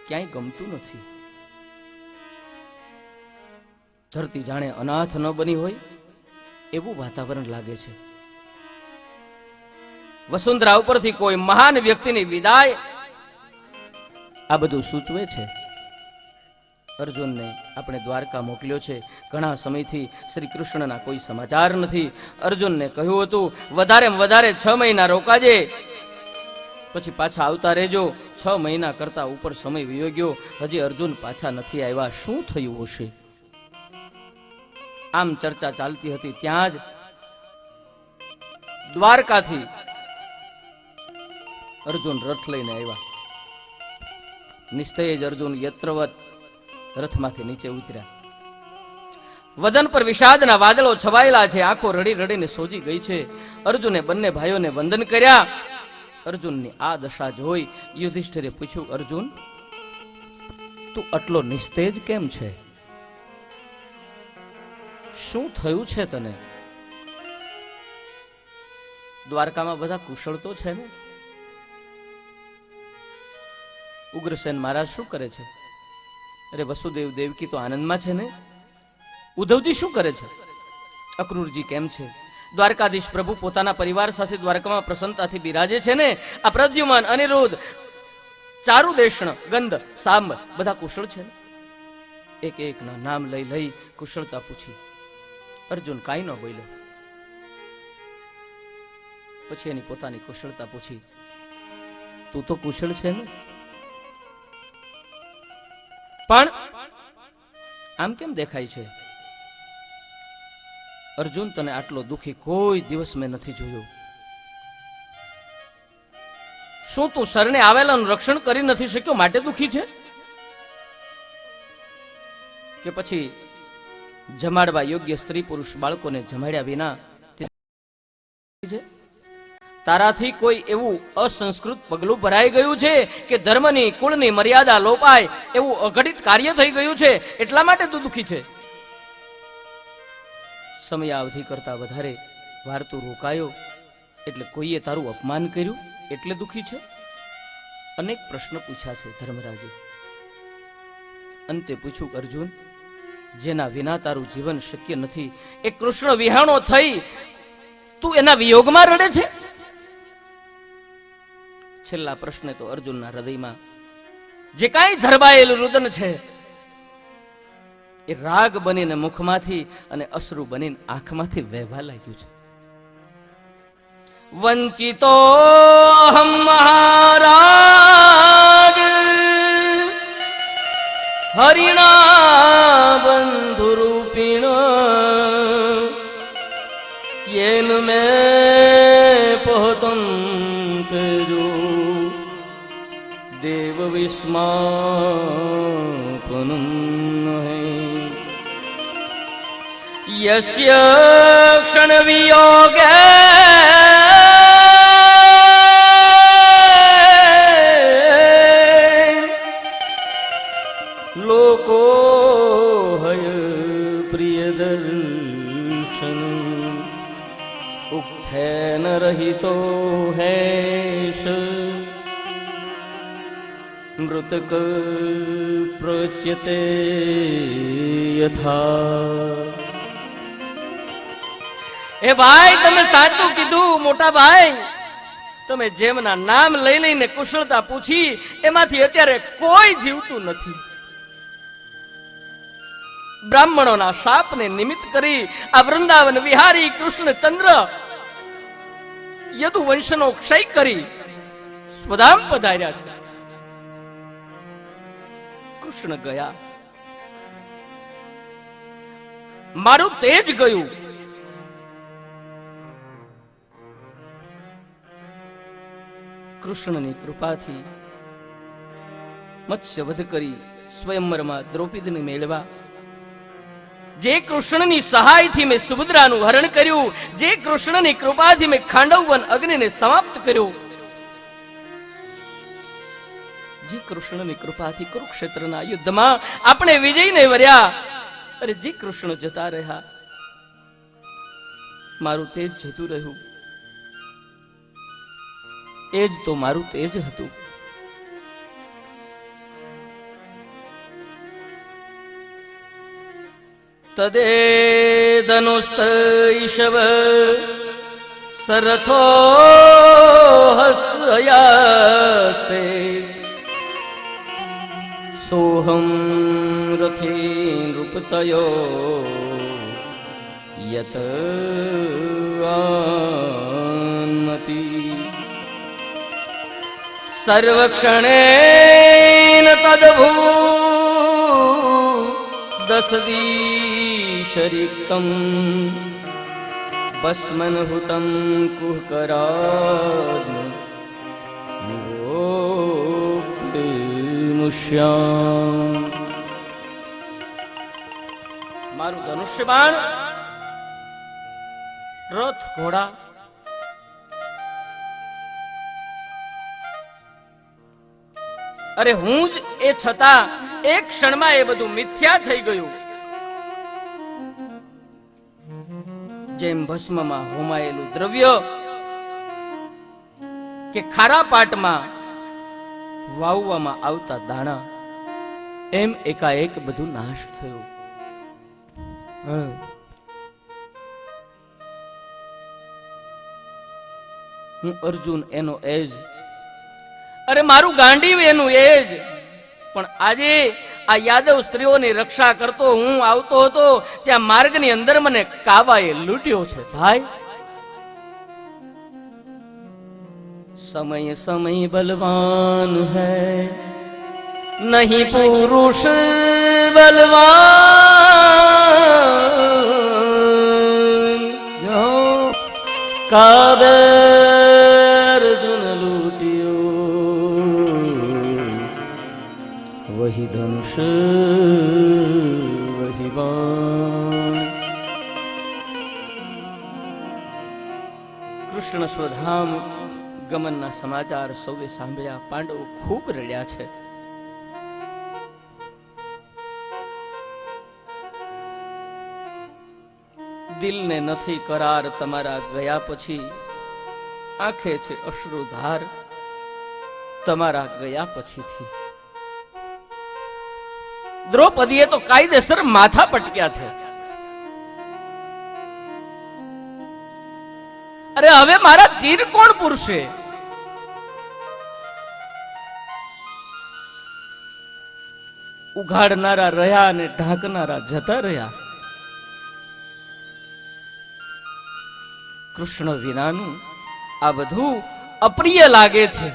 ક્યાંય ગમતું નથી. ધરતી જાણે અનાથ ન બની હોય એવું વાતાવરણ લાગે છે. વસુંધરા ઉપરથી કોઈ મહાન વ્યક્તિની વિદાય આ બધું સૂચવે છે. અર્જુનને આપણે દ્વારકા મોકલ્યો છે. ઘણા સમયથી શ્રી કૃષ્ણના કોઈ સમાચાર નથી. અર્જુનને કહ્યું હતું વધારે 6 મહિના રોકાજે, પછી પાછા આવતા રહેજો. 6 મહિના કરતા ઉપર સમય વયો ગયો, હજી અર્જુન પાછા નથી આવ્યા. શું થયું હશે? આમ ચર્ચા ચાલતી હતી ત્યાં જ દ્વારકાથી અર્જુન રથ લઈને આવ્યા. નિસ્તેજ અર્જુન યત્રવત રથમાંથી નીચે ઉતર્યા. વદન પર વિષાદના વાદળો છવાયેલા છે. આંખો રડી રડીને સોજી ગઈ છે. અર્જુને બંને ભાઈઓને વંદન કર્યા. અર્જુનની આ દશા જોઈ યુધિષ્ઠિરે પૂછ્યું, અર્જુન તું આટલો નિસ્તેજ કેમ છે? શું થયું છે તને? દ્વારકામાં બધા કુશળ તો છે ને? ઉગ્રસેન મહારાજ શું કરે છે? અરે વસુદેવ દેવકી તો આનંદમાં છે ને? ઉદ્ધવજી શું કરે છે? અક્રૂરજી કેમ છે? દ્વારકાધીશ પ્રભુ પોતાના પરિવાર સાથે દ્વારકામાં પ્રસન્નતાથી બિરાજે છે ને? આ પ્રદ્યુમન, અનિરુદ્ધ, ચારુદેશણ, ગંધ, સાંબ બધા કુશળ છે ને? એક એકના નામ લઈ લઈ કુશળતા પૂછી. અર્જુન કાંઈ ન બોલ્યો. પછી એની પોતાની કુશળતા પૂછી, તું તો કુશળ છે ને? પણ આમ કેમ દેખાય છે? અર્જુન તને આટલો દુખી કોઈ દિવસ મેં નથી જોયો. શું તું શરણે આવેલાનું રક્ષણ કરી નથી શક્યો માટે દુખી છે? કે પછી જમાડવા યોગ્ય સ્ત્રી પુરુષ બાળકોને જમાડ્યા વિના તારાથી કોઈ એવું અસંસ્કૃત પગલું ભરાઈ ગયું છે કે ધર્મની કુળની મર્યાદા લોપાય એવું અઘટિત કાર્ય થઈ ગયું છે એટલા માટે તું દુખી છે? સમયાવધિ કરતા વધારે વાર તું રોકાયો એટલે કોઈએ તારું અપમાન કર્યું એટલે દુખી છે? અનેક પ્રશ્ન પૂછ્યા છે ધર્મરાજે. અંતે પૂછ્યું, અર્જુન જેના વિના તારું જીવન શક્ય નથી એ કૃષ્ણ વિહાણો થઈ તું એના વિયોગમાં રડે છે? છેલ્લા પ્રશ્ને તો અર્જુનના હૃદયમાં જે કાંઈ ધરબાયેલું રુદન છે એ રાગ બનીને મુખમાંથી અને અશ્રુ બનીને આંખમાંથી વહેવા લાગ્યું છે. વંચિતો અહમ મહારાજ હરિણા બંધુરૂપિણ યેન મે પહતમ તેજો દેવ વિસ્માપનમ યસ્ય ક્ષણ વિયોગે લોકો હય પ્રિયદર્શન ઉક્થેન રહિતો હેશ મૃતક પ્રોચ્યતે યથા. એ ભાઈ તમે સાચું કીધું મોટા ભાઈ. તમે જેમના નામ લઈ લઈને કુશળતા પૂછી એમાંથી અત્યારે કોઈ જીવતું નથી. બ્રાહ્મણોના શાપને નિમિત્ત કરી આ વૃંદાવન વિહારી કૃષ્ણચંદ્ર યદુ વંશનો ક્ષય કરી સ્વધામ પધાર્યા છે. કૃષ્ણ ગયા, મારું તેજ ગયું. કૃષ્ણની કૃપાથી મત્સ્ય વધ કરી સ્વયંવરમાં દ્રૌપદીને મેળવા, જે કૃષ્ણની સહાયથી મેં સુભદ્રાનું હરણ કર્યું, જે કૃષ્ણની કૃપાથી મેં ખાંડવવન અગ્નિને સમાપ્ત કર્યો, જે કૃષ્ણની કૃપાથી કુરુક્ષેત્રના યુદ્ધમાં આપણે વિજયને વર્યા, અરે જે કૃષ્ણ જતા રહ્યા મારું તેજ જતું રહ્યું. એ જ તો મારું તેજ હતું. તદેધનુસ્તૈષવ સરથો હસ્યાસ્તે સોહમ રથે નૃપતયો યત આનમતિ સર્વક્ષણેન તદભૂ દશદીશરિક્તમ ભસ્મનહુતમ કુહકરાદ મુષ્યામ. મારું ધનુષ્ય બાણ રથ ઘોડા અરે હું જ એ છતાં એક ક્ષણમાં એ બધું મિથ્યા થઈ ગયું. જેમ ભસ્મમાં હોમાયેલું દ્રવ્ય કે ખારા પાટમાં વાવવામાં આવતા દાણા, એમ એકાએક બધું નાશ થયું. હું અર્જુન એનો એજ, અરે મારું ગાંડીવ એનું એજ, પણ આજે આ યાદવ સ્ત્રીઓની રક્ષા કરતો હું આવતો હતો ત્યાં માર્ગની અંદર મને કાબાએ લૂંટ્યો છે. ભાઈ, સમય સમય બલવાન હૈ, નહીં પુરુષ બલવાન. કાબે અર્જુન લૂટ્યો, વહી ધનુષ વહી બાણ. કૃષ્ણ સ્વધામ ગમનના સમાચાર સૌએ સાંભળ્યા. પાંડવો ખૂબ રડ્યા છે. દિલને નથી કરાર તમારા ગયા પછી, આંખે છે અશ્રુધાર તમારા ગયા પછીથી. દ્રૌપદીએ તો કાયદેસર માથા પટક્યા છે. અરે હવે મારા ચીર કોણ પૂરશે? ઉઘાડનારા રહ્યા અને ઢાંકનારા જતા રહ્યા. કૃષ્ણ વિનાનું આ બધું અપ્રિય લાગે છે.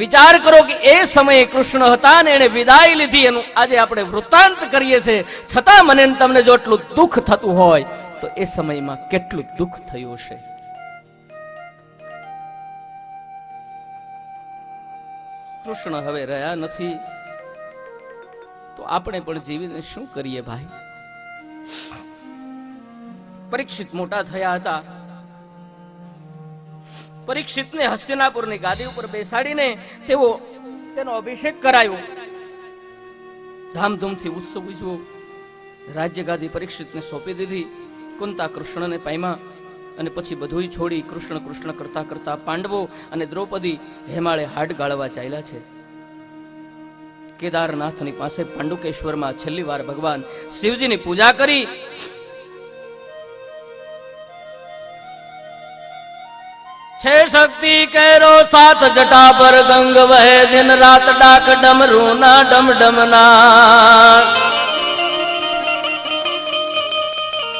વિચાર કરો કે એ સમયે કૃષ્ણ હતા ને એને વિદાય લીધી, એનું આજે આપણે વૃત્તાંત કરીએ છીએ. છતાં મને તમને જો એટલું દુઃખ થતું હોય તો એ સમયમાં કેટલું દુઃખ થયું હશે. કૃષ્ણ હવે રહ્યા નથી તો આપણે પણ જીવીને શું કરીએ ભાઈ? પરીક્ષિત મોટા થયા હતા. પરીક્ષિતને હસ્તિનાપુરની ગાદી ઉપર બેસાડીને તેનો અભિષેક કરાયો. ધામધૂમથી ઉત્સવ ઉજવો. રાજ્ય ગાદી પરીક્ષિતને સોંપી દીધી. કુંતા કૃષ્ણને પામ્યા અને પછી બધું છોડી કૃષ્ણ કૃષ્ણ કરતા કરતા પાંડવો અને દ્રૌપદી હેમાળે હાડ ગાળવા ચાલ્યા છે. કેદારનાથની પાસે પાંડુકેશ્વરમાં છેલ્લી વાર ભગવાન શિવજીની પૂજા કરી. છે શક્તિ કેરો સાત જટા પર ગંગ વહે, દિન રાત ડાક ડમરૂ ના ડમ ડમના.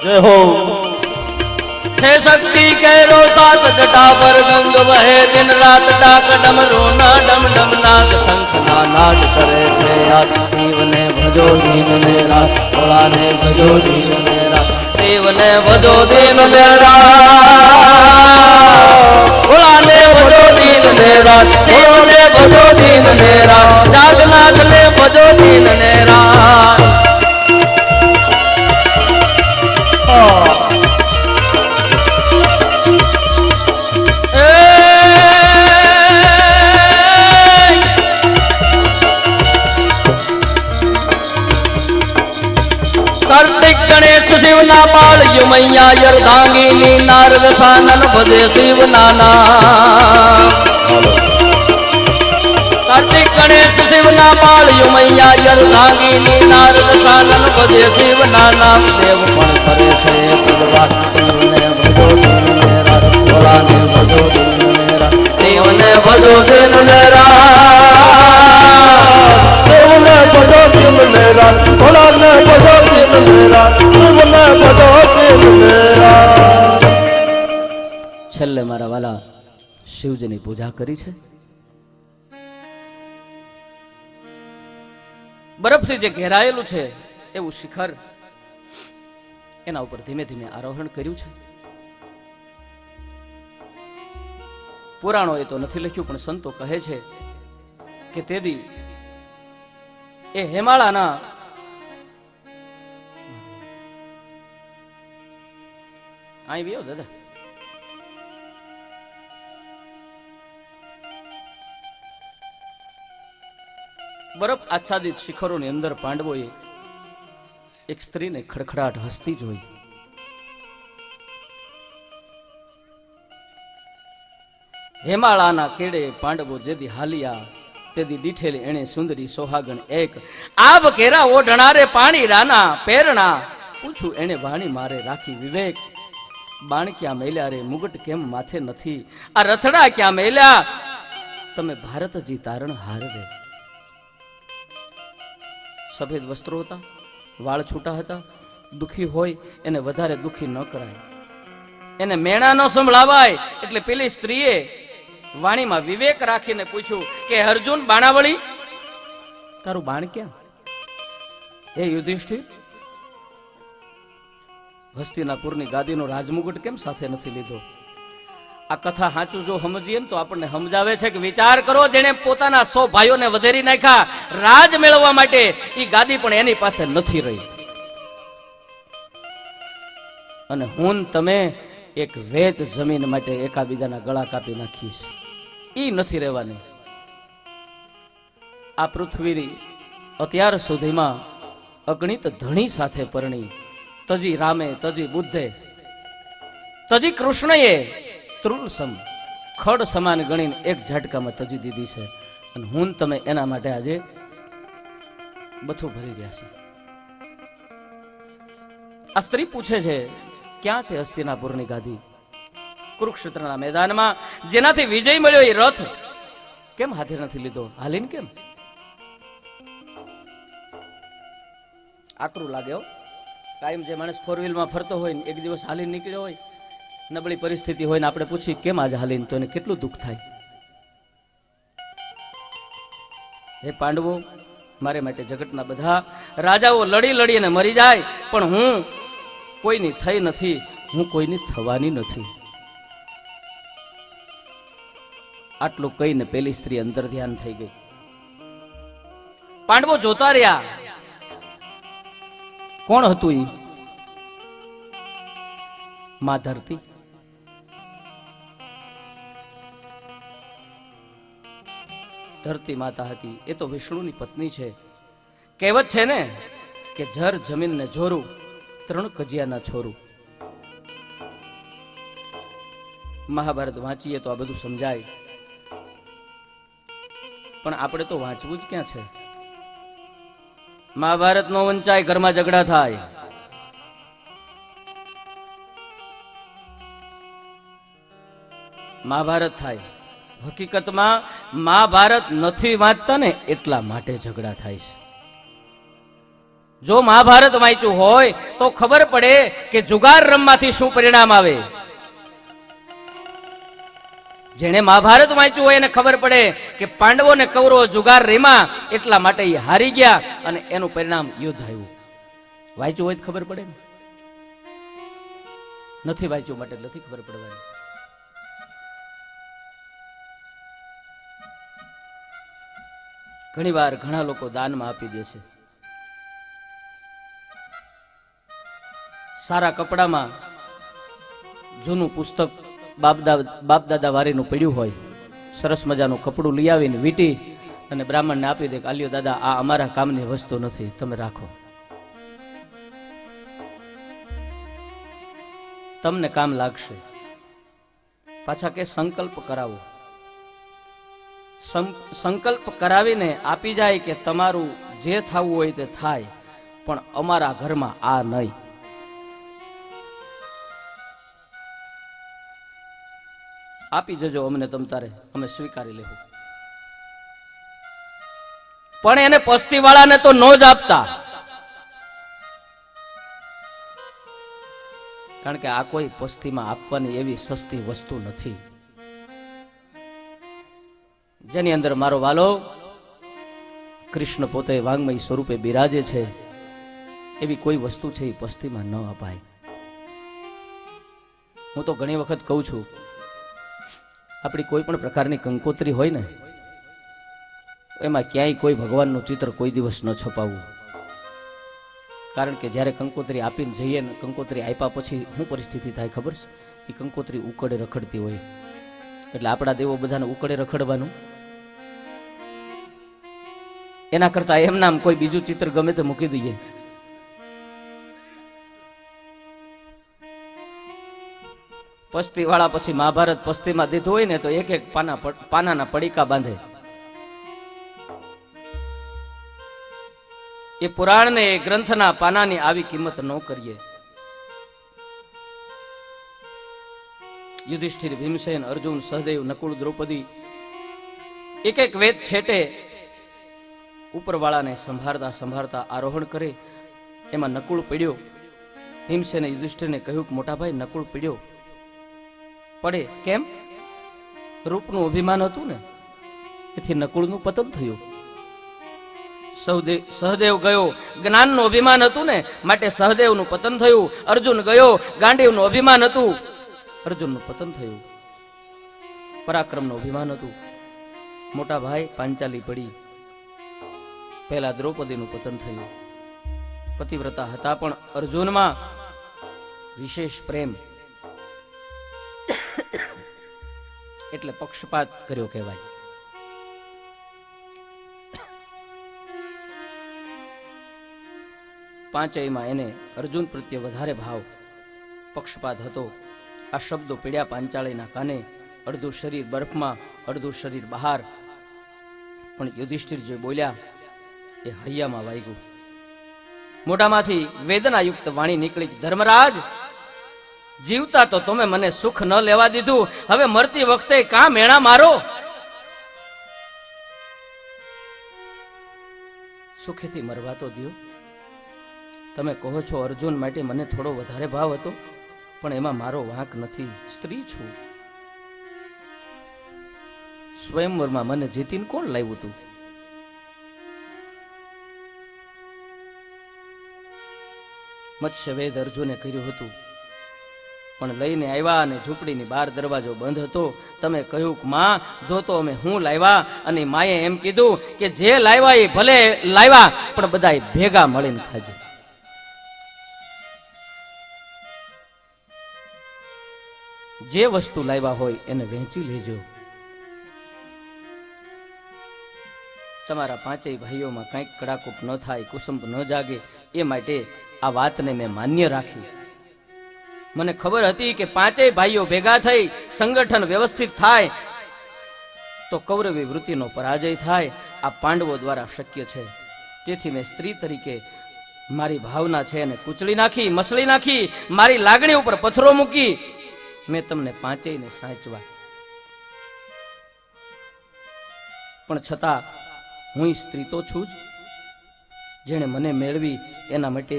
જય હો. છે શક્તિ કેરો સાત જટા પર ગંગ વહે, દિન રાત ડાક ડમરૂ ના ડમ ડમનાદ. શંખના નાદ કરે છે યાદ, શિવને ભજો દીન ને રાત, ભોળાને ભજો દીન ને રાત, શિવને ભજો દીન ને રાત, ભોળાને ભજો દીન ને રાત, શિવને ભજો દીન ને રાત, જાગનાથને ભજો દીન ને રાત. કાર્તિક ગણેશ શિવના પાળ યુમૈયા યરધાંગીની નારદ સાનન ભજે શિવના નામ. કાર્તિક ગણેશ શિવના પાળ યુમૈયા યરધાંગીની નારદ સાનન ભજે શિવના નામ. દેવ પણ કરે છે પૂજવા, શિવને ભજો દિન ને રાત, ભોળાને ભજો દિન ને રાત, શિવને ભજો દિન ને રાત, શિવને ભજો દિન ને રાત, ભોળાને ભજો દિન ને રાત, શિવને ભજો દિન ને રાત. છેલ્લે મારા વાલા શિવજીની પૂજા કરી છે. બરફથી જે ઘેરાયેલું છે એવું શિખર, એના ઉપર ધીમે ધીમે આરોહણ કર્યું છે. પુરાણો એ તો નથી લખ્યું, પણ સંતો કહે છે કે તેદી એ હેમાળાના અહીં વ્યો દાદા બરફ આચ્છાદિત શિખરોની અંદર પાંડવોએ એક સ્ત્રીને ખડખડાટ હસતી જોઈ. હેમાળાના કેડે પાંડવો જેદી હાલિયા તેદી દીઠેલી એણે સુંદરી સોહાગણ એક. આબ કેરા ઓઢણારે પાણી રાના પેરણા પૂછું એને વાણી મારે રાખી વિવેક. બાણ ક્યાં મેલ્યા રે મુગટ કેમ માથે નથી, આ રથડા ક્યાં મેલ્યા તમે ભારતજી તારણ હાર રે. સફેદ વસ્ત્રો હતા, વાળ છૂટા હતા. દુખી હોય એને વધારે દુખી ન કરાય, એને મેણા ન સંભળાવાય. એટલે પેલી સ્ત્રીએ વાણીમાં વિવેક રાખીને પૂછ્યું કે અર્જુન બાણાવળી તારું બાણ ક્યાં? હે યુધિષ્ઠિર, હસ્તિનાપુરની ગાદીનો રાજમુગટ કેમ સાથે નથી લીધો? આ કથા સાચું જો સમજીએ તો આપણને સમજાવે છે કે વિચાર કરો, જેને પોતાના 100 ભાઈઓને વધેરી નાખ્યા રાજ મેળવવા માટે, એ ગાદી પણ એની પાસે નથી રહી. અને હું તમે એક વેત જમીન માટે એકાબીજાના ગળા કાપી નાખીશ, ઈ નથી રહેવાની. આ પૃથ્વી અત્યાર સુધીમાં અગણિત ધણી સાથે પરણી, તજી રામે, તજી બુદ્ધે, તજી કૃષ્ણએ તૃણસમ ખડ સમાન ગણીને એક ઝટકામાં તજી દીધી છે. અને હું તમે એના માટે આજે બથું ભરી રહ્યા છે. આ સ્ત્રી પૂછે છે ક્યાં છે હસ્તિનાપુરની ગાદી? કુરુક્ષેત્રના મેદાનમાં જેનાથી વિજય મળ્યો એ રથ કેમ હાથે નથી લીધો? હાલીને કેમ? આકરું લાગે હો. કાયમ જે માણસ 4 વ્હીલમાં ફરતો હોય ને એક દિવસ હાલીને નીકળ્યો હોય, નબળી પરિસ્થિતિ હોય ને આપણે પૂછીએ કેમ આજે હાલીને, તો એને કેટલું દુઃખ થાય. હે પાંડવો, મારે માટે જગતના બધા રાજાઓ લડી લડી અને મરી જાય, પણ હું કોઈની થઈ નથી, હું કોઈની થવાની નથી. આટલું કહીને પેલી સ્ત્રી અંદર ધ્યાન થઈ ગઈ. પાંડવો જોતા રહ્યા. કોણ હતું ઈ? માં ધરતી. ધરતી માતા હતી. એ તો વિષ્ણુની પત્ની છે. કહેવત છે ને કે જર જમીન ને જોરું, 3 કજિયાના છોરું. મહાભારત વાંચીએ તો આ બધું સમજાય, પણ આપણે તો વાંચવું જ ક્યાં છે? મહાભારત નો વંચાય, ઘરમાં ઝઘડા થાય. મહાભારત થાય. હકીકતમાં મહાભારત નથી વાંચતા ને એટલા માટે ઝઘડા થાય છે. જો મહાભારત વાંચ્યું હોય તો ખબર પડે કે જુગાર રમવાથી શું પરિણામ આવે. જેને મહાભારત વાંચ્યું હોય એને ખબર પડે કે પાંડવો ને કૌરવો જુગાર રેમાં એટલા માટે એ હારી ગયા અને એનું પરિણામ યુદ્ધ આવ્યું. વાંચ્યું હોય તો ખબર પડે ને. નથી વાંચ્યું માટે નથી ખબર પડવાની. ઘણી વાર ઘણા લોકો દાનમાં આપી દે છે. સારા કપડામાં જૂનું પુસ્તક બાપ દાદા વારીનું પડ્યું હોય, સરસ મજાનું કપડું લઈ આવીને વીટી અને બ્રાહ્મણને આપી દે કે આલ્યો દાદા, આ અમારા કામની વસ્તુ નથી, તમે રાખો, તમને કામ લાગશે. પાછા કે સંકલ્પ કરાવો. સંકલ્પ કરાવીને આપી જાય કે તમારું જે થવું હોય તે થાય, પણ અમારા ઘરમાં આ નહીં. આપી જજો અમને તમ તારે, અમે સ્વીકારી લેવું. પણ એને પસ્તી વાળાને તો નો જ આપતા, કારણ કે આ કોઈ પસ્તીમાં આપવાની એવી સસ્તી વસ્તુ નથી. જેની અંદર મારો વાલો કૃષ્ણ પોતે વાંગમય સ્વરૂપે બિરાજે છે, એવી કોઈ વસ્તુ છે એ પસ્તીમાં ન અપાય. હું તો ઘણી વખત કહું છું, આપણી કોઈ પણ પ્રકારની કંકોત્રી હોય ને, એમાં ક્યાંય કોઈ ભગવાનનું ચિત્ર કોઈ દિવસ ન છપાવવું. કારણ કે જ્યારે કંકોત્રી આપીને જઈએ ને, કંકોત્રી આપ્યા પછી શું પરિસ્થિતિ થાય ખબર છે? એ કંકોત્રી ઉકળે રખડતી હોય. એટલે આપણા દેવો બધાને ઉકળે રખડવાનું. એના કરતા એમ નામ કોઈ બીજું ચિત્ર ગમે તે મૂકી દઈએ. પસ્તી વાળા પછી મહાભારત પસ્તીમાં દીધું હોય ને તો એક એક પાનાના પડીકા બાંધે. એ પુરાણને એ ગ્રંથના પાનાની આવી કિંમત ન કરીએ. યુધિષ્ઠિર, ભીમસેન, અર્જુન, સહદેવ, નકુળ, દ્રૌપદી એક એક વેદ છેટે ઉપરવાળાને સંભાળતા સંભાળતા આરોહણ કરે. એમાં નકુળ પીડ્યો. ભીમસેને યુધિષ્ઠિરને કહ્યું કે મોટા ભાઈ નકુળ પીડ્યો. પડે કેમ? રૂપનું અભિમાન હતું ને, એથી નકુળનું પતન થયું. સહદેવ ગયો, જ્ઞાનનું અભિમાન હતું ને, માટે સહદેવનું પતન થયું. અર્જુન ગયો, ગાંડીવનું અભિમાન હતું, અર્જુનનું પતન થયું. પરાક્રમનું અભિમાન હતું. મોટા ભાઈ પાંચાલી પડી, પહેલા દ્રૌપદીનું પતન થયું. પતિવ્રતા હતા પણ અર્જુનમાં વિશેષ પ્રેમ, એટલે પક્ષપાત કર્યો કહેવાય. પાંચેયમાં એને અર્જુન પ્રત્યે વધારે ભાવ, પક્ષપાત હતો. આ શબ્દો પીડ્યા પાંચાળીના કાને. અડધું શરીર બરફમાં, અડધું શરીર બહાર. પણ યુધિષ્ઠિર જે બોલ્યા એ હૈયામાં વાગ્યું. મોઢામાંથી વેદનાયુક્ત વાણી નીકળી, ધર્મરાજ, જીવતા તો તમે મને સુખ ન લેવા દીધું, હવે મરતી વખતે કાં મેણા મારો? સુખેથી મરવા તો દ્યો. તમે કહો છો અર્જુન માટે મને થોડો વધારે ભાવ હતો, પણ એમાં મારો વાંક નથી. સ્ત્રી છું. સ્વયંવરમાં મને જીતીને કોણ લાવ્યું તું? મત્સ્યવેદ અર્જુને કર્યું હતું, પણ લઈને આવ્યા અને ઝૂંપડીની બહાર દરવાજો બંધ હતો. તમે કહ્યું કે માં, જો તો અમે હું લાવ્યા, અને માએ એમ કીધું કે જે લાવ્યા એ ભલે લાવ્યા, પણ બધા ભેગા મળીને ખાજો. જે વસ્તુ લાવ્યા હોય એને વહેંચી લેજો. તમારા પાંચેય ભાઈઓમાં કંઈક કડાકૂપ ન થાય, કુસુંબ ન જાગે, એ માટે આ વાતને મેં માન્ય રાખી. મને ખબર હતી કે પાંચેય ભાઈઓ ભેગા થઈ સંગઠન વ્યવસ્થિત થાય તો કૌરવી વૃત્તિનો પરાજય થાય. આ પાંડવો દ્વારા શક્ય છે. તેથી મેં સ્ત્રી તરીકે મારી ભાવના છે એને કૂચલી નાખી, મસળી નાખી, મારી લાગણી ઉપર પથ્થરો મૂકી. મેં તમને પાંચેયને સાચવા, પણ છતાં હું સ્ત્રી તો છું જ. જેણે મને મેળવી એના માટે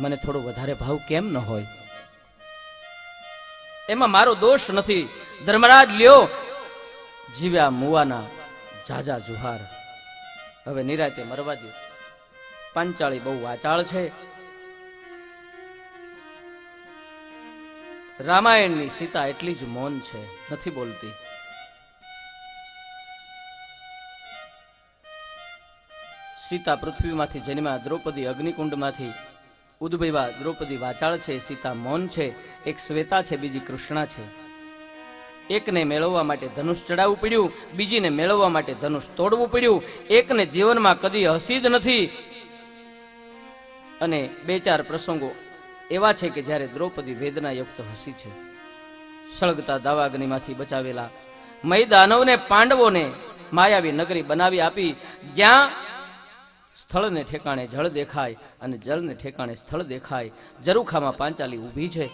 મને થોડો વધારે ભાવ કેમ ન હોય? એમાં મારો દોષ નથી. ધર્મરાજ લ્યો, જીવ્યા મુવાના જાજા જુહાર. હવે નિરાતે મરવા દો. પાંચાળી બહુ વાચાળ છે. રામાયણની સીતા એટલી જ મૌન છે, નથી બોલતી. સીતા પૃથ્વીમાંથી જન્મ્યા, દ્રૌપદી અગ્નિકુંડમાંથી ઉદ્ભવ્યા. દ્રૌપદી વાચાળ છે, સીતા મૌન છે. એક શ્વેતા છે, બીજી કૃષ્ણા છે. એકને મેળવવા માટે ધનુષ ચડાવવું પડ્યું, બીજીને મેળવવા માટે ધનુષ તોડવું પડ્યું. એકને જીવનમાં કદી હસી જ નથી. અને બે ચાર પ્રસંગો એવા છે કે જ્યારે દ્રૌપદી વેદનાયુક્ત હસી છે. સળગતા દાવાગ્નિમાંથી બચાવેલા મૈદાનવને, પાંડવોને માયાવી નગરી બનાવી આપી, જ્યાં સ્થળને ઠેકાણે જળ દેખાય અને જળને ઠેકાણે સ્થળ દેખાય. ઝરૂખામાં પાંચાલી ઊભી છે,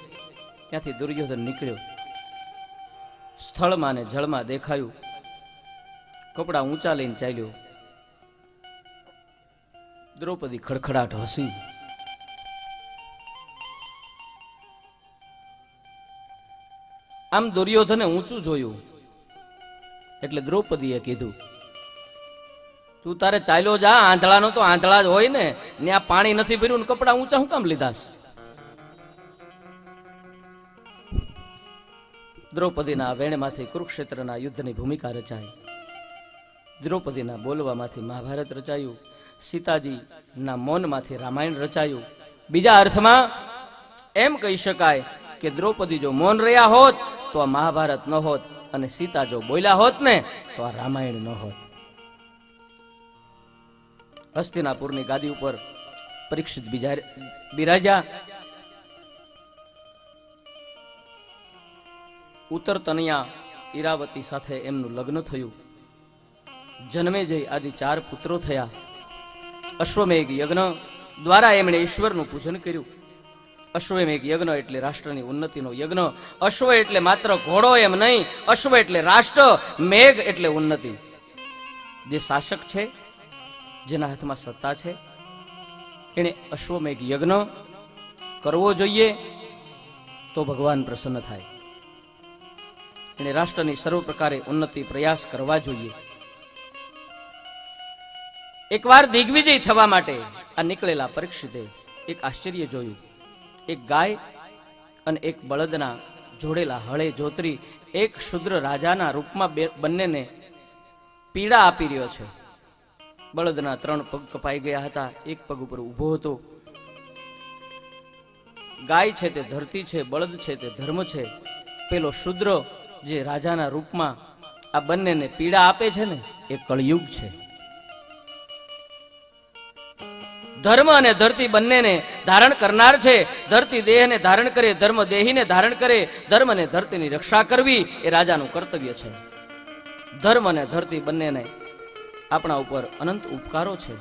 ત્યાંથી દુર્યોધન નીકળ્યો. સ્થળમાં ને જળમાં દેખાયું. કપડા ઊંચા લઈને ચાલ્યો. દ્રૌપદી ખડખડાટ હસી. આમ દુર્યોધને ઊંચું જોયું એટલે દ્રૌપદીએ કીધું, તું તારે ચાલ્યો જા, આંધળાનો તો આંધળા જ હોય ને, ત્યાં પાણી નથી ભર્યું ને કપડા ઊંચા હું કામ લીધા? દ્રૌપદીના વેણમાંથી કુરુક્ષેત્રના યુદ્ધની ભૂમિકા રચાઈ. દ્રૌપદીના બોલવામાંથી મહાભારત રચાયું. સીતાજીના મૌનમાંથી રામાયણ રચાયું. બીજા અર્થમાં એમ કહી શકાય કે દ્રૌપદી જો મૌન રહ્યા હોત તો આ મહાભારત ન હોત, અને સીતા જો બોલ્યા હોત ને તો આ રામાયણ ન હોત. હસ્તિનાપુરની ગાદી ઉપર પરીક્ષિત બિરાજ્યા. ઉત્તર તનયા ઈરાવતી સાથે એમનું લગ્ન થયું. જન્મેજય આદિ 4 પુત્રો થયા. અશ્વમેઘ યજ્ઞ દ્વારા એમણે ઈશ્વરનું પૂજન કર્યું. અશ્વમેઘ યજ્ઞ એટલે રાષ્ટ્રની ઉન્નતિનો યજ્ઞ. અશ્વ એટલે માત્ર ઘોડો એમ નહીં, અશ્વ એટલે રાષ્ટ્ર, મેઘ એટલે ઉન્નતિ. જે શાસક છે, જેના હાથમાં સત્તા છે, એને અશ્વમેઘ યજ્ઞ કરવો જોઈએ, તો ભગવાન પ્રસન્ન થાય. એને રાષ્ટ્રની સર્વ પ્રકારે ઉન્નતિ પ્રયાસ કરવા જોઈએ. એકવાર દિગ્વિજય થવા માટે આ નીકળેલા પરીક્ષિતે એક આશ્ચર્ય જોયું. એક ગાય અને એક બળદના જોડેલા હળે જોતરી એક શુદ્ર રાજાના રૂપમાં બંનેને પીડા આપી રહ્યો છે. બળદના 3 પગ કપાઈ ગયા હતા, એક પગ ઉપર ઊભો હતો. ગાય છે તે ધરતી છે, બળદ છે તે ધર્મ છે. પેલો શુદ્ર જે રાજાના રૂપમાં આ બંનેને પીડા આપે છે ને, એ કળયુગ છે. ધર્મ અને ધરતી બંનેને ધારણ કરનાર છે. ધરતી દેહને ધારણ કરે, ધર્મ દેહીને ધારણ કરે. ધર્મ અને ધરતીની રક્ષા કરવી એ રાજાનું કર્તવ્ય છે. ધર્મ અને ધરતી બંનેને આપણા ઉપર અનંત ઉપકારો છે.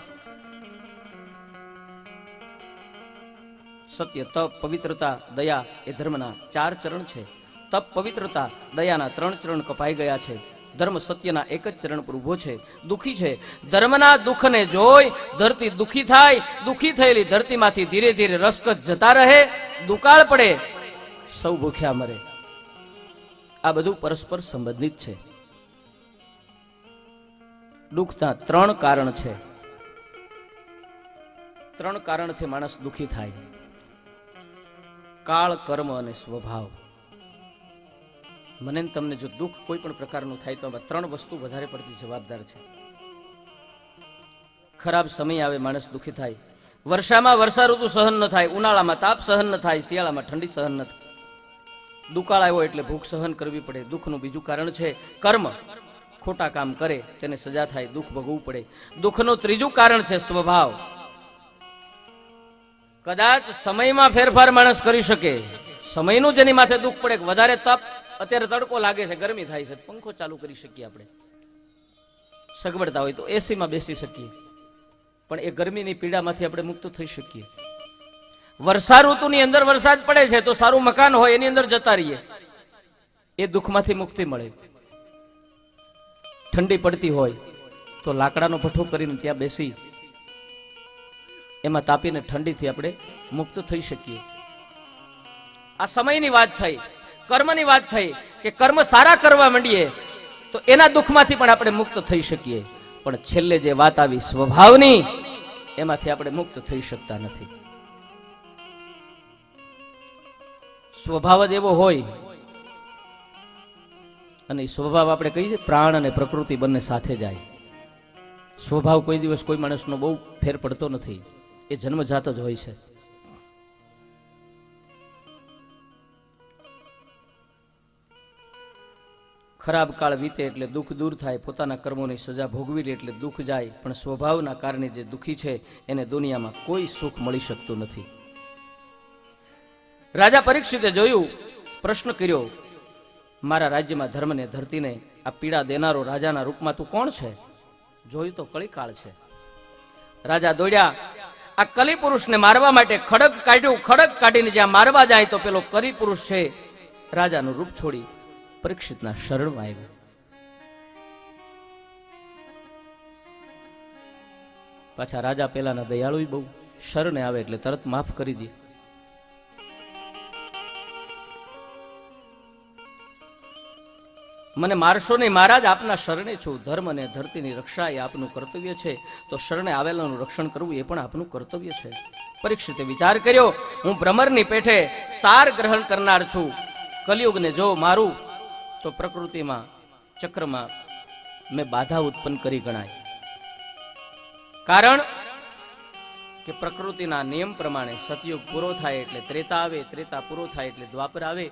સત્ય, તપ, પવિત્રતા, દયા એ ધર્મના 4 ચરણ છે. તપ, પવિત્રતા, દયાના 3 ચરણ કપાઈ ગયા છે. ધર્મ સત્યના એક જ ચરણ પર ઉભો છે. દુઃખી છે. ધર્મના દુઃખને જોઈ ધરતી દુઃખી થાય. દુઃખી થયેલી ધરતીમાંથી ધીરે ધીરે રસકસ જતા રહે. દુકાળ પડે, સૌ ભૂખ્યા મરે. આ બધું પરસ્પર સંબંધિત છે. દુઃખના 3 કારણ છે. 3 કારણથી માણસ દુઃખી થાય: કાળ, કર્મ અને સ્વભાવ. મને ને તમને જો દુઃખ કોઈ પણ પ્રકારનું થાય તો આમાં 3 વસ્તુ વધારે પડતી જવાબદાર છે. ખરાબ સમય આવે માણસ દુઃખી થાય. વર્ષામાં વર્ષા ઋતુ સહન ન થાય, ઉનાળામાં તાપ સહન ન થાય, શિયાળામાં ઠંડી સહન ન થાય. દુકાળ આવ્યો એટલે ભૂખ સહન કરવી પડે. દુઃખનું બીજું કારણ છે કર્મ. ખોટા કામ કરે તેને સજા થાય, દુઃખ ભોગવવું પડે. દુઃખનું ત્રીજું કારણ છે સ્વભાવ. કદાચ સમયમાં ફેરફાર માણસ કરી શકે. સમયનું જેની માથે દુઃખ પડે, વધારે તપ, અત્યારે તડકો લાગે છે, ગરમી થાય છે, પંખો ચાલુ કરી શકીએ આપણે. સગવડતા હોય તો એસીમાં બેસી શકીએ, પણ એ ગરમીની પીડામાંથી આપણે મુક્ત થઈ શકીએ. વર્ષા ઋતુની અંદર વરસાદ પડે છે તો સારું મકાન હોય એની અંદર જતા રહીએ, એ દુઃખમાંથી મુક્તિ મળે. ઠંડી પડતી હોય તો લાકડાનો ભઠ્ઠો કરીને ત્યાં બેસી એમાં તાપીને ઠંડીથી આપણે મુક્ત થઈ શકીએ. આ સમયની વાત થઈ. કર્મની વાત થઈ કે કર્મ સારા કરવા માંડીએ તો એના દુઃખમાંથી પણ આપણે મુક્ત થઈ શકીએ. પણ છેલ્લે જે વાત આવી સ્વભાવની, એમાંથી આપણે મુક્ત થઈ શકતા નથી. સ્વભાવ જ એવો હોય, અને સ્વભાવ આપણે કહીએ પ્રાણ અને પ્રકૃતિ બંને સાથે જાય. સ્વભાવ કોઈ દિવસ કોઈ માણસનો બહુ ફેર પડતો નથી, એ જન્મજાત જ હોય છે. ખરાબ કાળ વીતે એટલે દુઃખ દૂર થાય, પોતાના કર્મોની સજા ભોગવી લે એટલે દુઃખ જાય. પણ સ્વભાવના કારણે જે દુઃખી છે એને દુનિયામાં કોઈ સુખ મળી શકતું નથી. રાજા પરીક્ષિતે જોયું, પ્રશ્ન કર્યો, મારા રાજ્યમાં ધર્મને ધરતીને આ પીડા દેનારો રાજાના રૂપમાં તું કોણ છે? જોયું તો કળીકાળ છે. રાજા દોડ્યા, આ કલી પુરુષને મારવા માટે ખડગ કાઢ્યું. ખડગ કાઢીને જ્યાં મારવા જાય તો પેલો કલી પુરુષ છે રાજાનું રૂપ છોડી પરીક્ષિતના શરણમાં આવ્યો. પાછા રાજા પેલાના દયાળુ બહુ, શરણે આવે એટલે તરત માફ કરી દે. મને મારશો નહીં મહારાજ, આપના શરણે છું. ધર્મ અને ધરતીની રક્ષા એ આપનું કર્તવ્ય છે, તો શરણે આવેલાનું રક્ષણ કરવું એ પણ આપનું કર્તવ્ય છે. પરીક્ષિતે વિચાર કર્યો, હું ભ્રમરની પેઠે સાર ગ્રહણ કરનાર છું. કલિયુગને જો મારું તો પ્રકૃતિમાં, ચક્રમાં મેં બાધા ઉત્પન્ન કરી ગણાય. કારણ કે પ્રકૃતિના નિયમ પ્રમાણે સતયુગ પૂરો થાય એટલે ત્રેતા આવે, ત્રેતા પૂરો થાય એટલે દ્વાપર આવે.